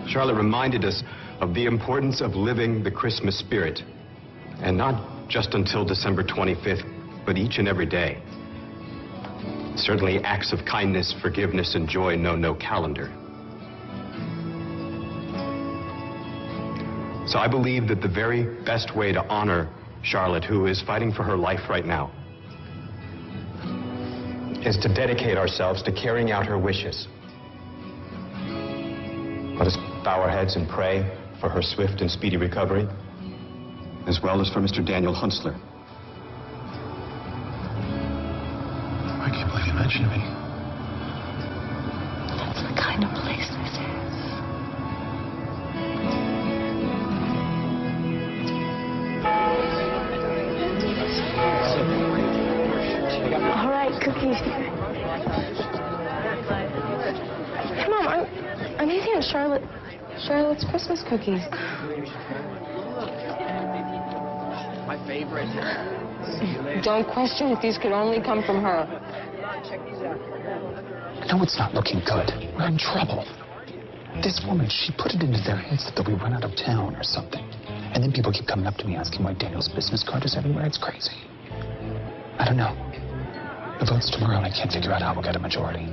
Charlotte reminded us of the importance of living the Christmas spirit. And not just until December 25th, but each and every day. Certainly acts of kindness, forgiveness, and joy know no calendar. So I believe that the very best way to honor Charlotte, who is fighting for her life right now, is to dedicate ourselves to carrying out her wishes. Let us bow our heads and pray for her swift and speedy recovery, as well as for Mr. Daniel Huntsler. I can't believe you mentioned me. That's the kind of place this is. All right, cookies. Hey, Mom, I'm eating on Charlotte's Christmas cookies. My favorite. Don't question if these could only come from her. No, it's not looking good. We're in trouble. This woman, she put it into their heads that we run out of town or something. And then people keep coming up to me asking why Daniel's business card is everywhere. It's crazy. I don't know. The vote's tomorrow, and I can't figure out how we'll get a majority.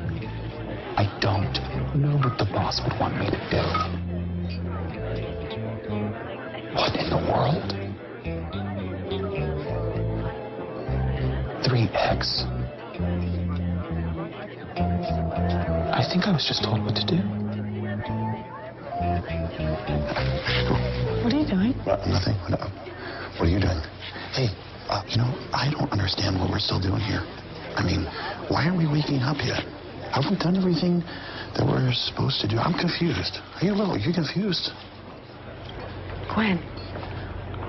I don't know what the boss would want me to do. What in the world? 3X. I think I was just told what to do. What are you doing? Nothing. What are you doing? Hey, I don't understand what we're still doing here. I mean, why aren't we waking up yet? Have we done everything that we're supposed to do? I'm confused. Are you confused? Gwen,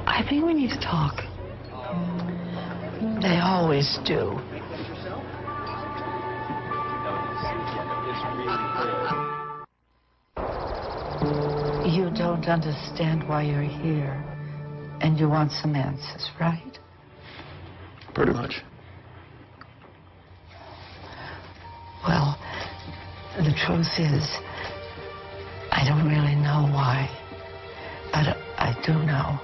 I think we need to talk. They always do. You don't understand why you're here, and you want some answers, right? Pretty much. Well, the truth is, I don't really know why, but I do know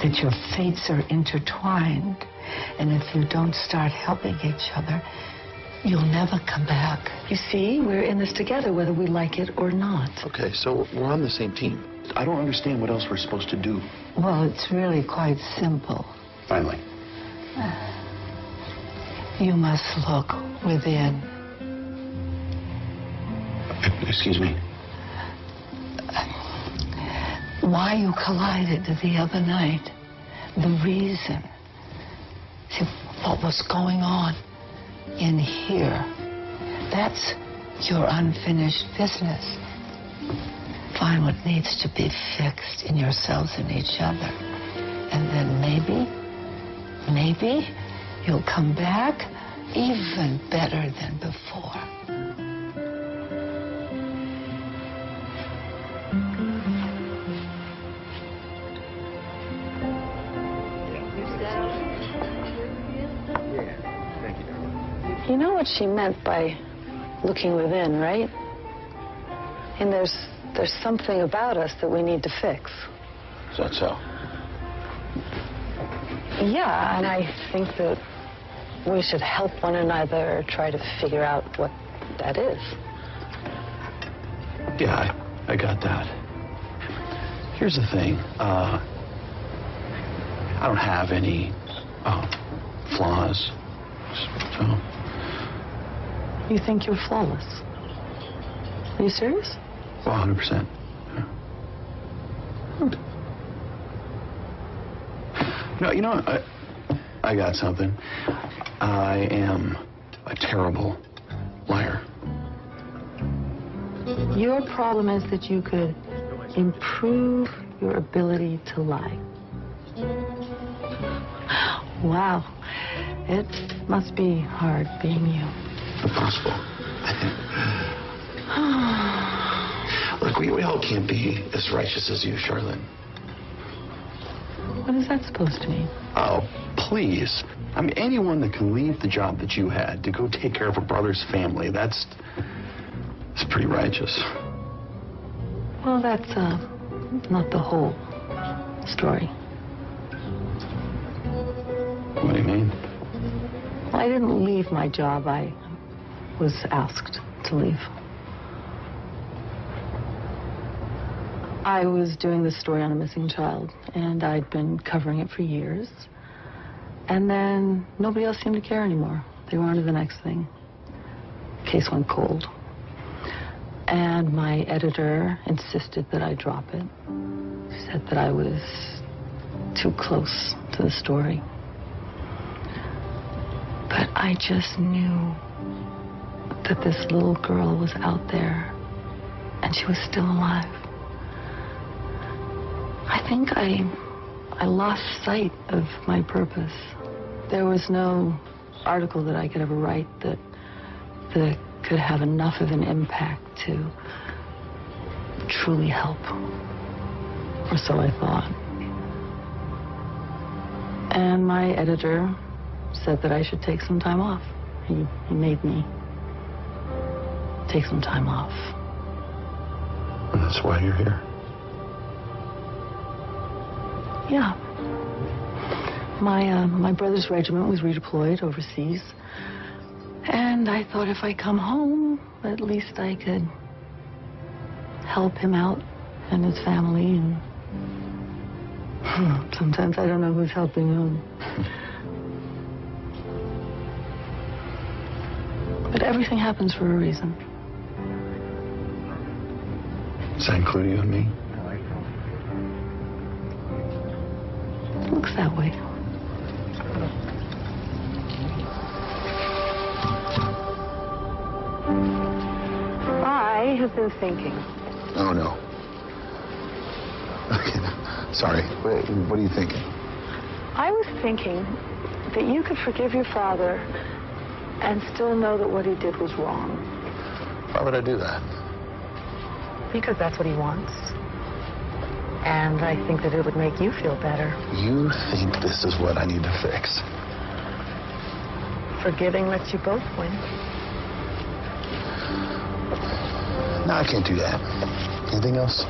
that your fates are intertwined, and if you don't start helping each other, you'll never come back. You see, we're in this together, whether we like it or not. Okay, so we're on the same team. I don't understand what else we're supposed to do. Well, it's really quite simple. Finally. You must look within. Excuse me? Why you collided the other night, the reason. See, what was going on in here, that's your unfinished business. Find what needs to be fixed in yourselves and each other. And then maybe you'll come back even better than before. You know what she meant by looking within, right? And there's something about us that we need to fix. Is that so? Yeah, and I think that we should help one another try to figure out what that is. Yeah, I got that. Here's the thing. I don't have any flaws. So. You think you're flawless? Are you serious? Well, 100%. Yeah. No, you know what? I got something. I am a terrible liar. Your problem is that you could improve your ability to lie. Wow. It must be hard being you. Impossible. Look, we all can't be as righteous as you, Charlotte. What is that supposed to mean? Oh, please. I mean, anyone that can leave the job that you had to go take care of a brother's family, that's It's pretty righteous. Well, that's not the whole story. What do you mean? Well, I didn't leave my job. I was asked to leave. I was doing this story on a missing child, and I'd been covering it for years. And then nobody else seemed to care anymore. They were on to the next thing. The case went cold. And my editor insisted that I drop it. She said that I was too close to the story. But I just knew that this little girl was out there, and she was still alive. I think I lost sight of my purpose. There was no article that I could ever write that could have enough of an impact to truly help. Or so I thought. And my editor said that I should take some time off. He made me take some time off. And that's why you're here. Yeah. My brother's regiment was redeployed overseas. And I thought if I come home, at least I could help him out and his family. And sometimes I don't know who's helping whom. But everything happens for a reason. Does that include you and me? It looks that way. I have been thinking. Oh, no. Okay, sorry. What are you thinking? I was thinking that you could forgive your father and still know that what he did was wrong. Why would I do that? Because that's what he wants. And I think that it would make you feel better. You think this is what I need to fix? Forgiving lets you both win. No, I can't do that. Anything else?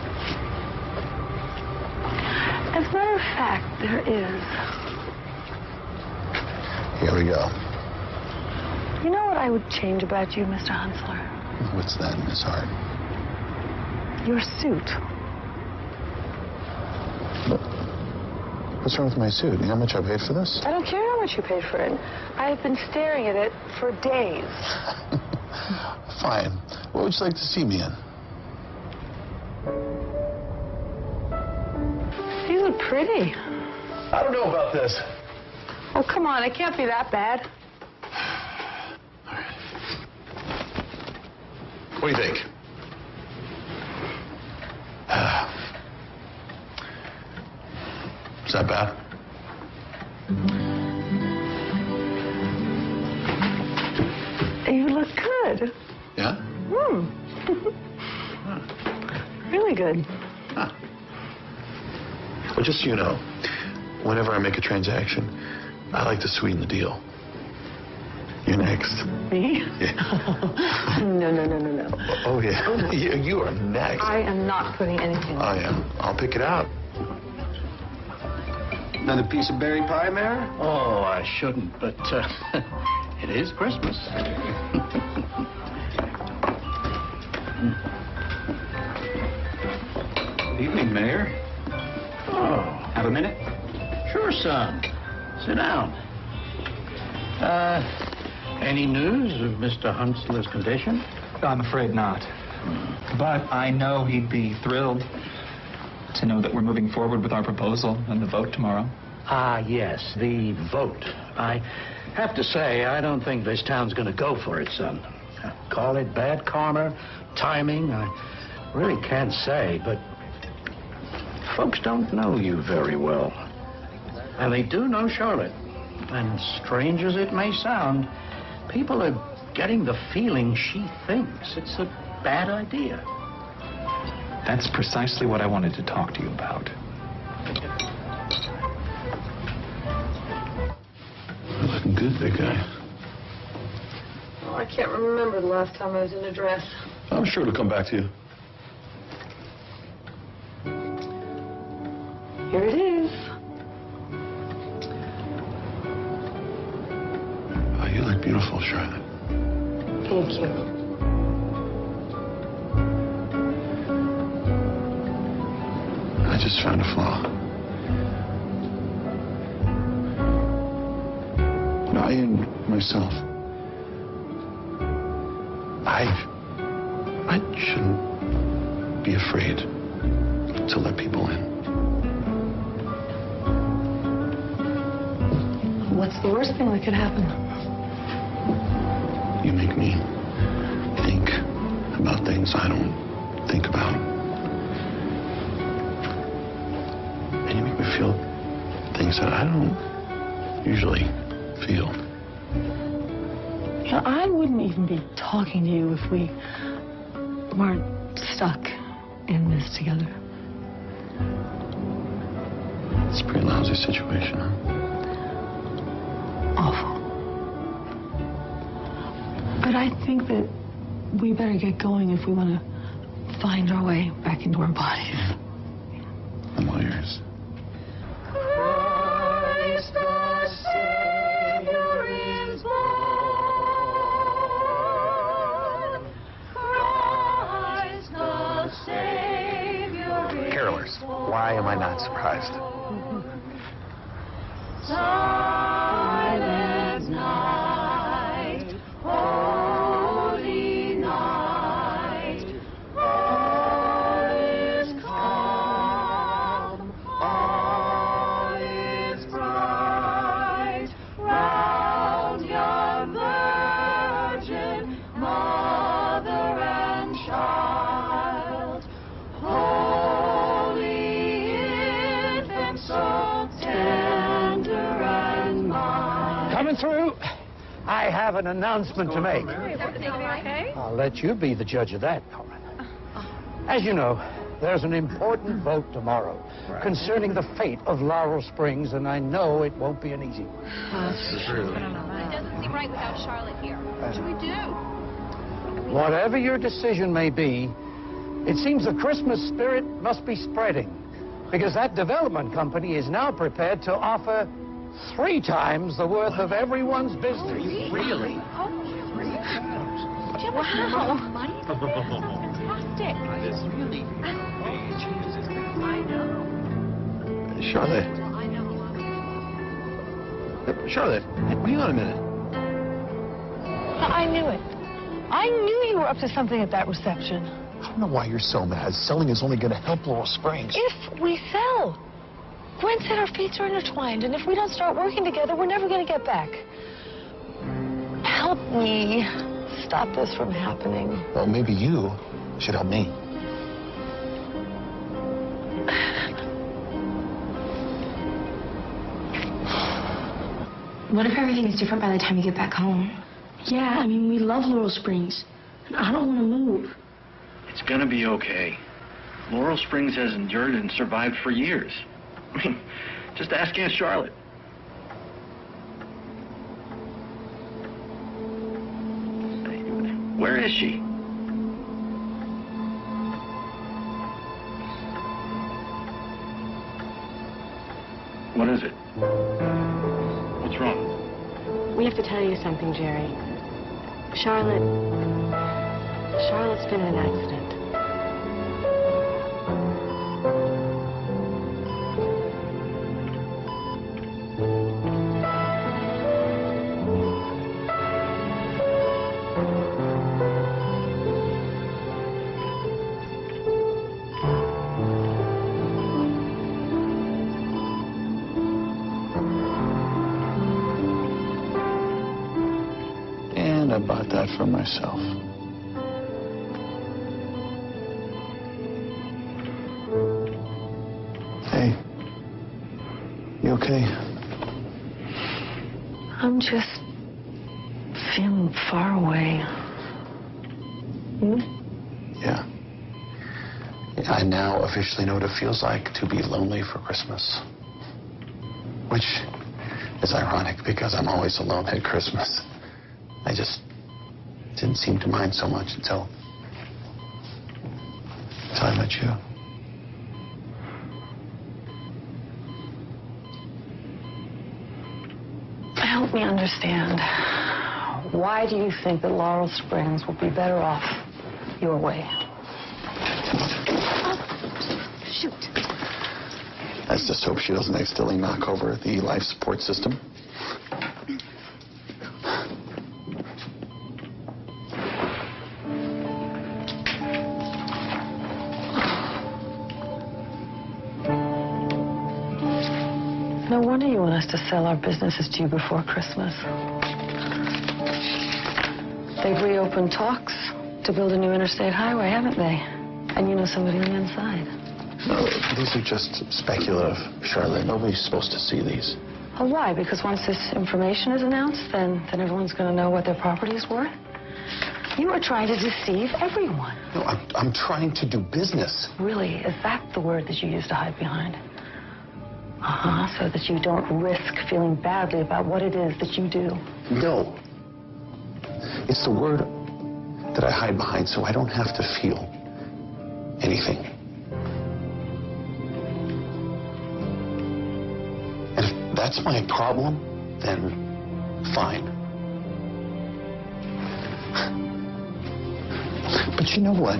As a matter of fact, there is. Here we go. You know what I would change about you, Mr. Huntsler? What's that, Miss Hart? Your suit. What's wrong with my suit? You know how much I paid for this? I don't care how much you paid for it. I've been staring at it for days. Fine. What would you like to see me in? These are pretty. I don't know about this. Oh, come on. It can't be that bad. What do you think? Is that bad? You look good. Yeah? Really good. Huh. Well, just so you know, whenever I make a transaction, I like to sweeten the deal. You're next. Me? Yeah. No. Oh, yeah. You are next. I am not putting anything Oh, yeah. I'll pick it out. Another piece of berry pie, Mayor? Oh, I shouldn't, but it is Christmas. Good evening, Mayor. Oh. Have a minute? Sure, son. Sit down. Any news of Mr. Huntsler's condition? I'm afraid not. But I know he'd be thrilled to know that we're moving forward with our proposal and the vote tomorrow. Ah, yes, the vote. I have to say, I don't think this town's going to go for it, son. Call it bad karma, timing, I really can't say, but folks don't know you very well. And they do know Charlotte. And strange as it may sound, people are getting the feeling she thinks it's a bad idea. That's precisely what I wanted to talk to you about. You're looking good, big guy. Oh, I can't remember the last time I was in a dress. I'm sure it'll come back to you. Here it is. Oh, you look beautiful, Charlotte. Thank you. I just found a flaw. I in myself. I shouldn't be afraid to let people in. What's the worst thing that could happen? You make me think about things I don't think about. And you make me feel things that I don't usually feel. You know, I wouldn't even be talking to you if we weren't stuck in this together. It's a pretty lousy situation, huh? Awful. But I think that we better get going if we want to find our way back into our bodies. I'm all yours. Christ the Savior is born. Christ the Savior is Carolers, why am I not surprised? Silent night, holy night, all is calm, all is bright, round your virgin mother and child, holy infant, so tender and mild. Coming through. I have an announcement to make. I'll let you be the judge of that, Corin. As you know, there's an important vote tomorrow concerning the fate of Laurel Springs, and I know it won't be an easy one. That's true. It doesn't seem right without Charlotte here. What should we do? Whatever your decision may be, it seems the Christmas spirit must be spreading, because that development company is now prepared to offer 3 times the worth of everyone's business. Really? Wow. Fantastic. This really changes his life. I know. Charlotte. I know. Charlotte, hang on a minute. I knew it. I knew you were up to something at that reception. I don't know why you're so mad. Selling is only going to help Laurel Springs. If we sell. Gwen said our fates are intertwined, and if we don't start working together, we're never going to get back. Help me stop this from happening. Well, maybe you should help me. What if everything is different by the time you get back home? Yeah, I mean, we love Laurel Springs, and I don't want to move. It's gonna be okay. Laurel Springs has endured and survived for years. I mean, just ask Aunt Charlotte. Where is she? What is it? What's wrong? We have to tell you something, Jerry. Charlotte's been in an accident. And I bought that for myself. Hey, you okay? I'm just feeling far away. Yeah. I now officially know what it feels like to be lonely for Christmas. Which is ironic because I'm always alone at Christmas. I just didn't seem to mind so much until time at you. Help me understand. Why do you think that Laurel Springs will be better off your way? Shoot. I just hope she doesn't accidentally knock over the life support system. No wonder you want us to sell our businesses to you before Christmas. They've reopened talks to build a new interstate highway, haven't they? And you know somebody on the inside. No, these are just speculative, Charlotte. Nobody's supposed to see these. Oh, why? Because once this information is announced, then everyone's going to know what their property is worth? You are trying to deceive everyone. No, I'm trying to do business. Really? Is that the word that you use to hide behind? So that you don't risk feeling badly about what it is that you do. No. It's the word that I hide behind so I don't have to feel anything. And if that's my problem, then fine. But you know what?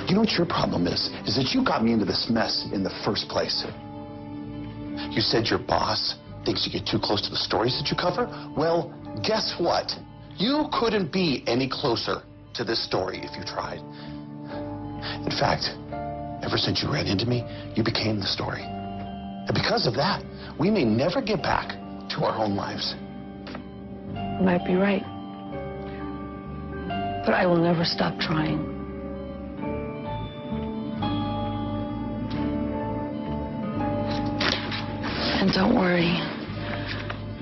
You know what your problem is? Is that you got me into this mess in the first place. You said your boss thinks you get too close to the stories that you cover? Well, guess what? You couldn't be any closer to this story if you tried. In fact, ever since you ran into me, you became the story. And because of that, we may never get back to our own lives. You might be right. But I will never stop trying. And don't worry,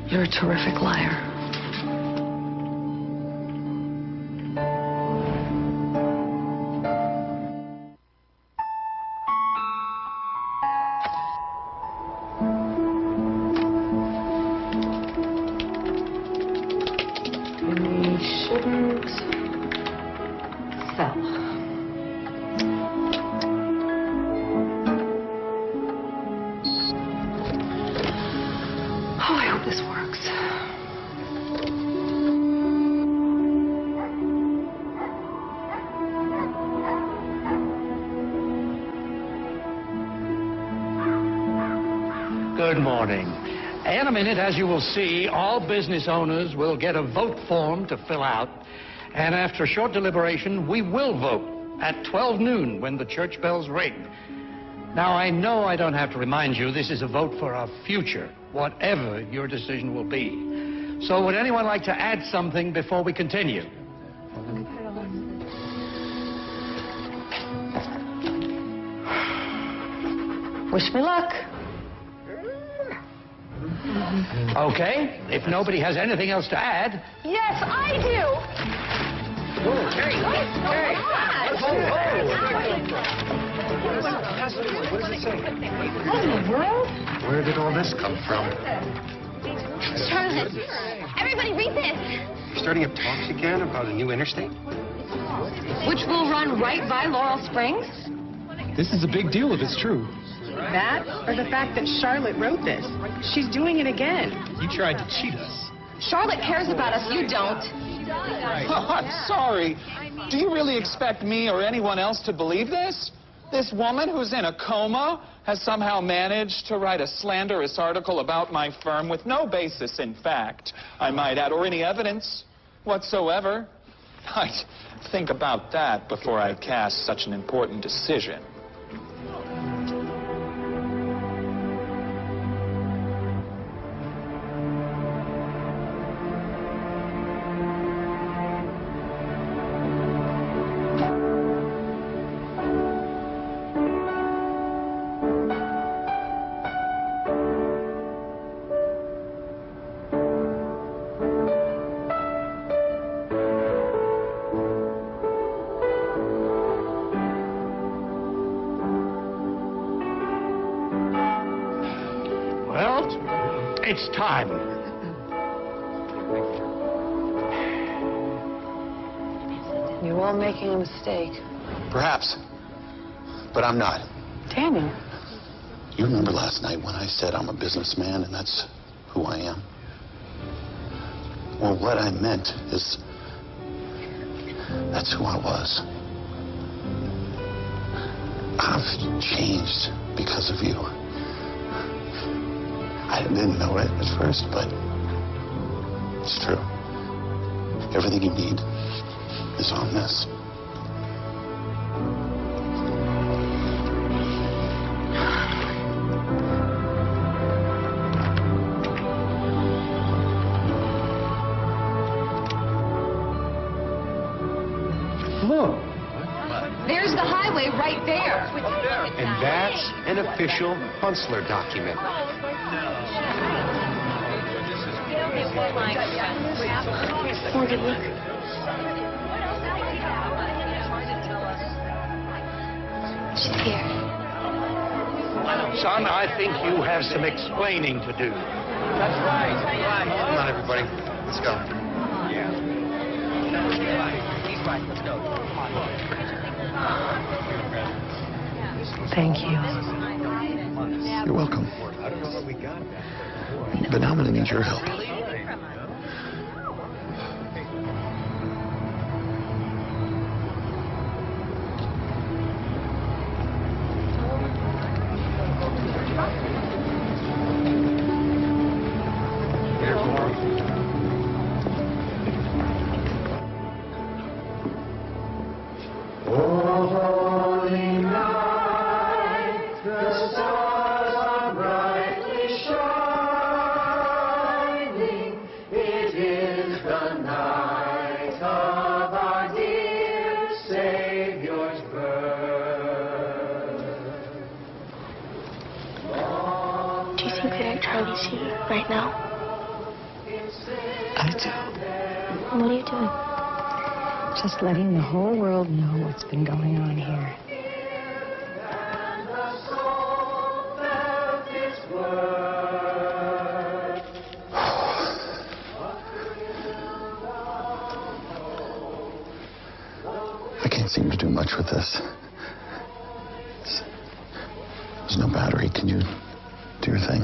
you're a terrific liar. We shouldn't sell. I hope this works. Good morning. In a minute, as you will see, all business owners will get a vote form to fill out. And after a short deliberation, we will vote at 12 noon when the church bells ring. Now, I know I don't have to remind you this is a vote for our future, whatever your decision will be. So would anyone like to add something before we continue? Wish me luck. Okay, if nobody has anything else to add. Yes, I do. Whoa, hey, hey. What does it say? What in the world? Where did all this come from? Charlotte, everybody read this. You're starting up talks again about a new interstate? Which will run right by Laurel Springs? This is a big deal if it's true. That or the fact that Charlotte wrote this. She's doing it again. You tried to cheat us. Charlotte cares about us. You don't. Oh, I'm sorry. Do you really expect me or anyone else to believe this? This woman who's in a coma has somehow managed to write a slanderous article about my firm with no basis in fact, I might add, or any evidence whatsoever. I'd think about that before I cast such an important decision. It's time. You're all making a mistake. Perhaps. but I'm not. Daniel. You remember last night when I said I'm a businessman and that's who I am? Well, what I meant is that's who I was. I've changed because of you. I didn't know it at first, but it's true. Everything you need is on this. Look. There's the highway right there. And that's an official Huntsler document. Morgan, look. She's here. Son, I think you have some explaining to do. That's right. Come on, everybody. Let's go. He's right. Let's go. Thank you. You're welcome. But now I'm going to need your help. Do you think that Charlie's here right now? I do. What are you doing? Just letting the whole world know what's been going on here. I can't seem to do much with this. There's no battery. Can you do your thing?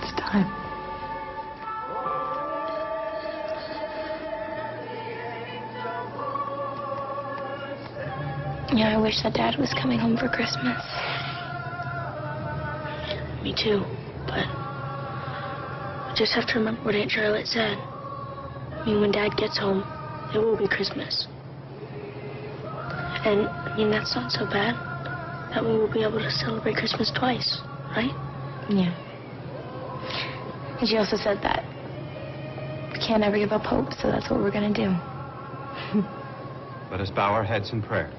It's time. Yeah, I wish that Dad was coming home for Christmas. Me too, but I just have to remember what Aunt Charlotte said. I mean, when Dad gets home, it will be Christmas. And, I mean, that's not so bad. That we will be able to celebrate Christmas twice, right? Yeah. And she also said that we can't ever give up hope, so that's what we're gonna do. Let us bow our heads in prayer.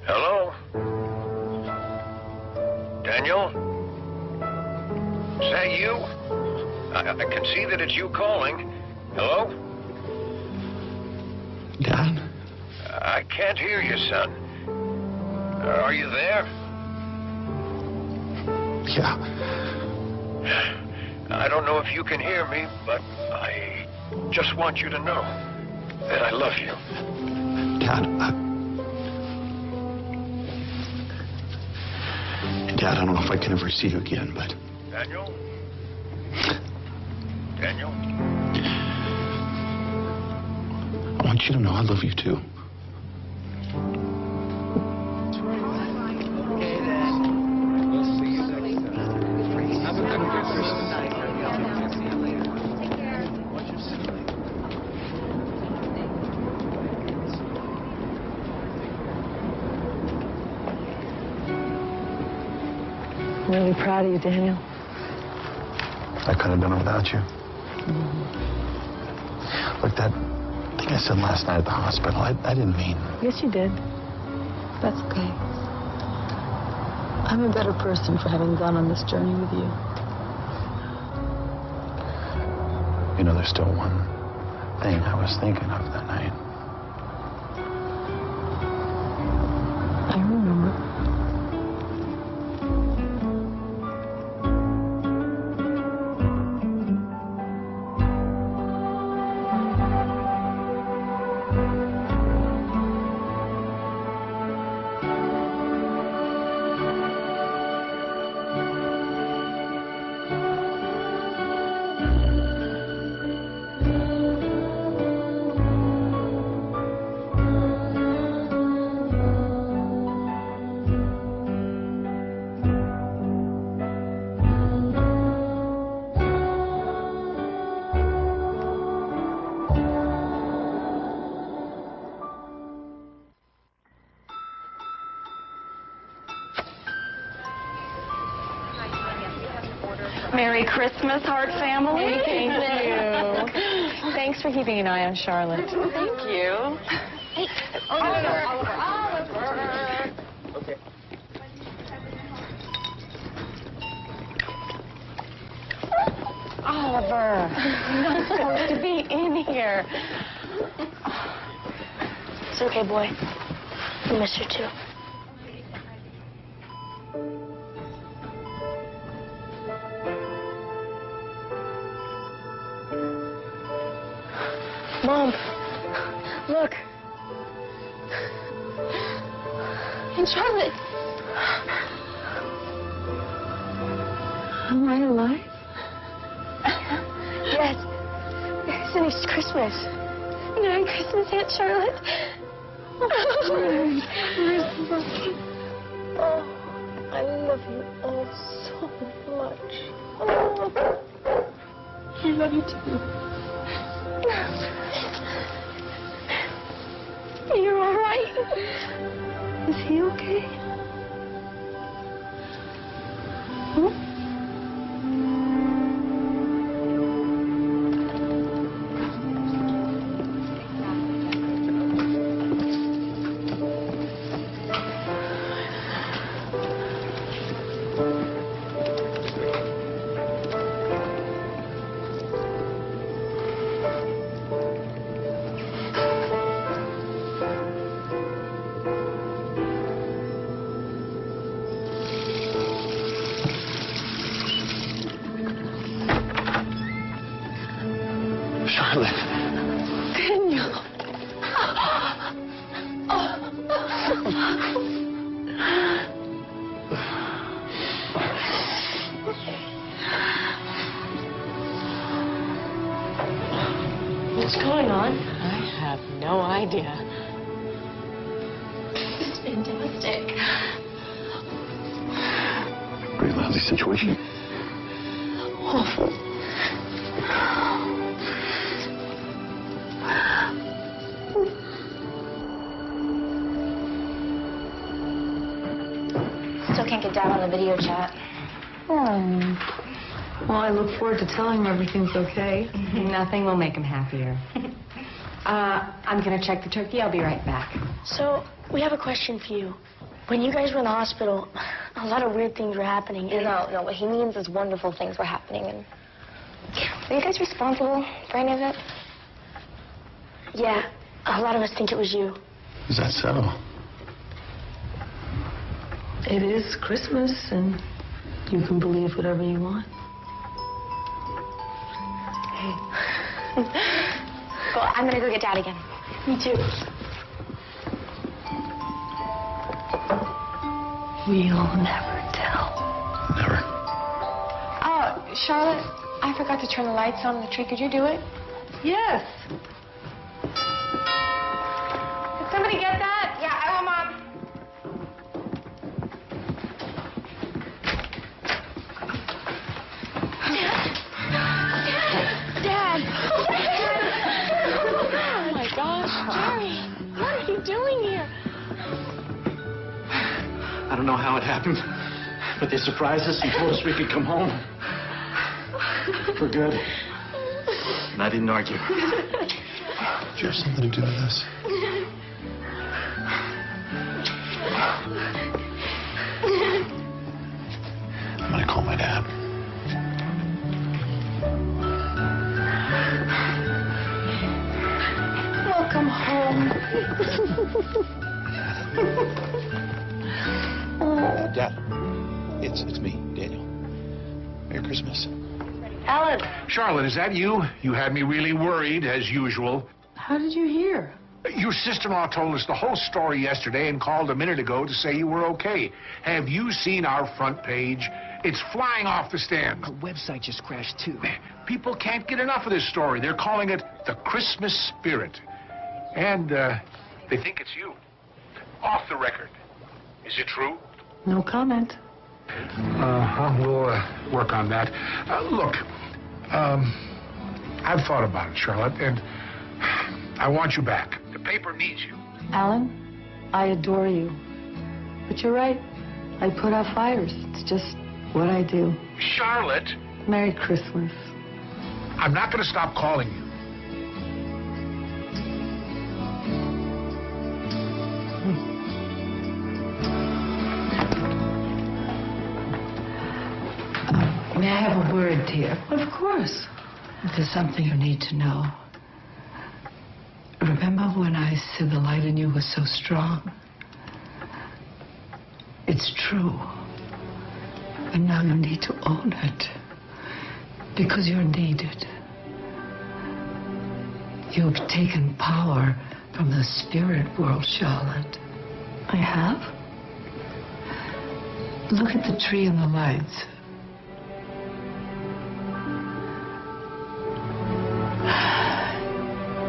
Hello? Daniel? Is that you? I can see that it's you calling. Hello? Dad? I can't hear you, son. Are you there? Yeah. I don't know if you can hear me, but I just want you to know that I love you. Dad, Dad, I don't know if I can ever see you again, but... Daniel? Daniel? I want you to know I love you too. I'm really proud of you, Daniel. I couldn't have done it without you. Look, that thing I said last night at the hospital, I didn't mean... Yes, you did. That's okay. I I'm a better person for having gone on this journey with you. You know, there's still one thing I was thinking of that night. I remember. Merry Christmas, Hart family. Thank you. Thanks for keeping an eye on Charlotte. Thank you. Hey, Oliver. Okay. Oliver, you're not supposed to be in here. It's okay, boy. I miss her too. Mom, look. And Charlotte. Am I alive? Yes. It's Christmas. Merry Christmas, Aunt Charlotte. Oh, I love you all so much. Oh. I love you too. You're all right. Is he okay? Hmm? Charlotte. Daniel. What's going on? I have no idea. It's fantastic. Pretty lousy situation. Awful. Still can't get down on the video chat. Well, I look forward to telling him everything's okay. Nothing will make him happier. I'm gonna check the turkey. I'll be right back. So, we have a question for you. When you guys were in the hospital, a lot of weird things were happening. No, what he means is wonderful things were happening. And are you guys responsible for any of it? Yeah, a lot of us think it was you. Is that so? It is Christmas, and you can believe whatever you want. Well, I'm gonna go get Dad again. Me too. We'll never tell. Never. Oh, Charlotte, I forgot to turn the lights on in the tree. Could you do it? Yes. Did somebody get that? Yeah, I will, Mom. Dad! Oh my gosh, Jerry! What are you doing here? I don't know how it happened, but they surprised us and told us we could come home. For good. And I didn't argue. Did you have something to do with this? Dad, it's me, Daniel. Merry Christmas. Alan. Charlotte, is that you? You had me really worried, as usual. How did you hear? Your sister-in-law told us the whole story yesterday and called a minute ago to say you were okay. Have you seen our front page? It's flying off the stand. Our website just crashed, too. People can't get enough of this story. They're calling it the Christmas Spirit. And they think it's you. Off the record. Is it true? No comment. We'll work on that. Look, I've thought about it, Charlotte, and I want you back. The paper needs you. Alan, I adore you. But you're right. I put out fires. It's just what I do. Charlotte! Merry Christmas. I'm not going to stop calling you. May I have a word, dear? Of course. There's something you need to know. Remember when I said the light in you was so strong? It's true. And now you need to own it. Because you're needed. You've taken power from the spirit world, Charlotte. I have? Look at the tree and the lights.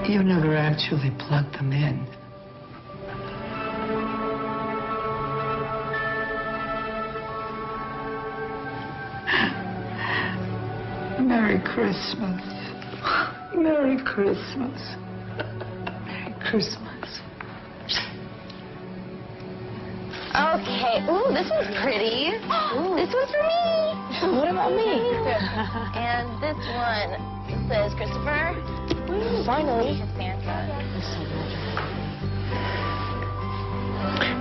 You never actually plugged them in. Merry Christmas. Merry Christmas. Merry Christmas. Okay. Ooh, this one's pretty. This one's for me. What about me? And this one says Christopher. Finally. Santa.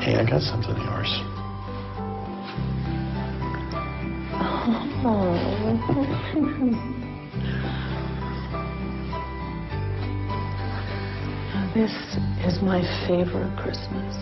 Hey, I got something of yours. This is my favorite Christmas.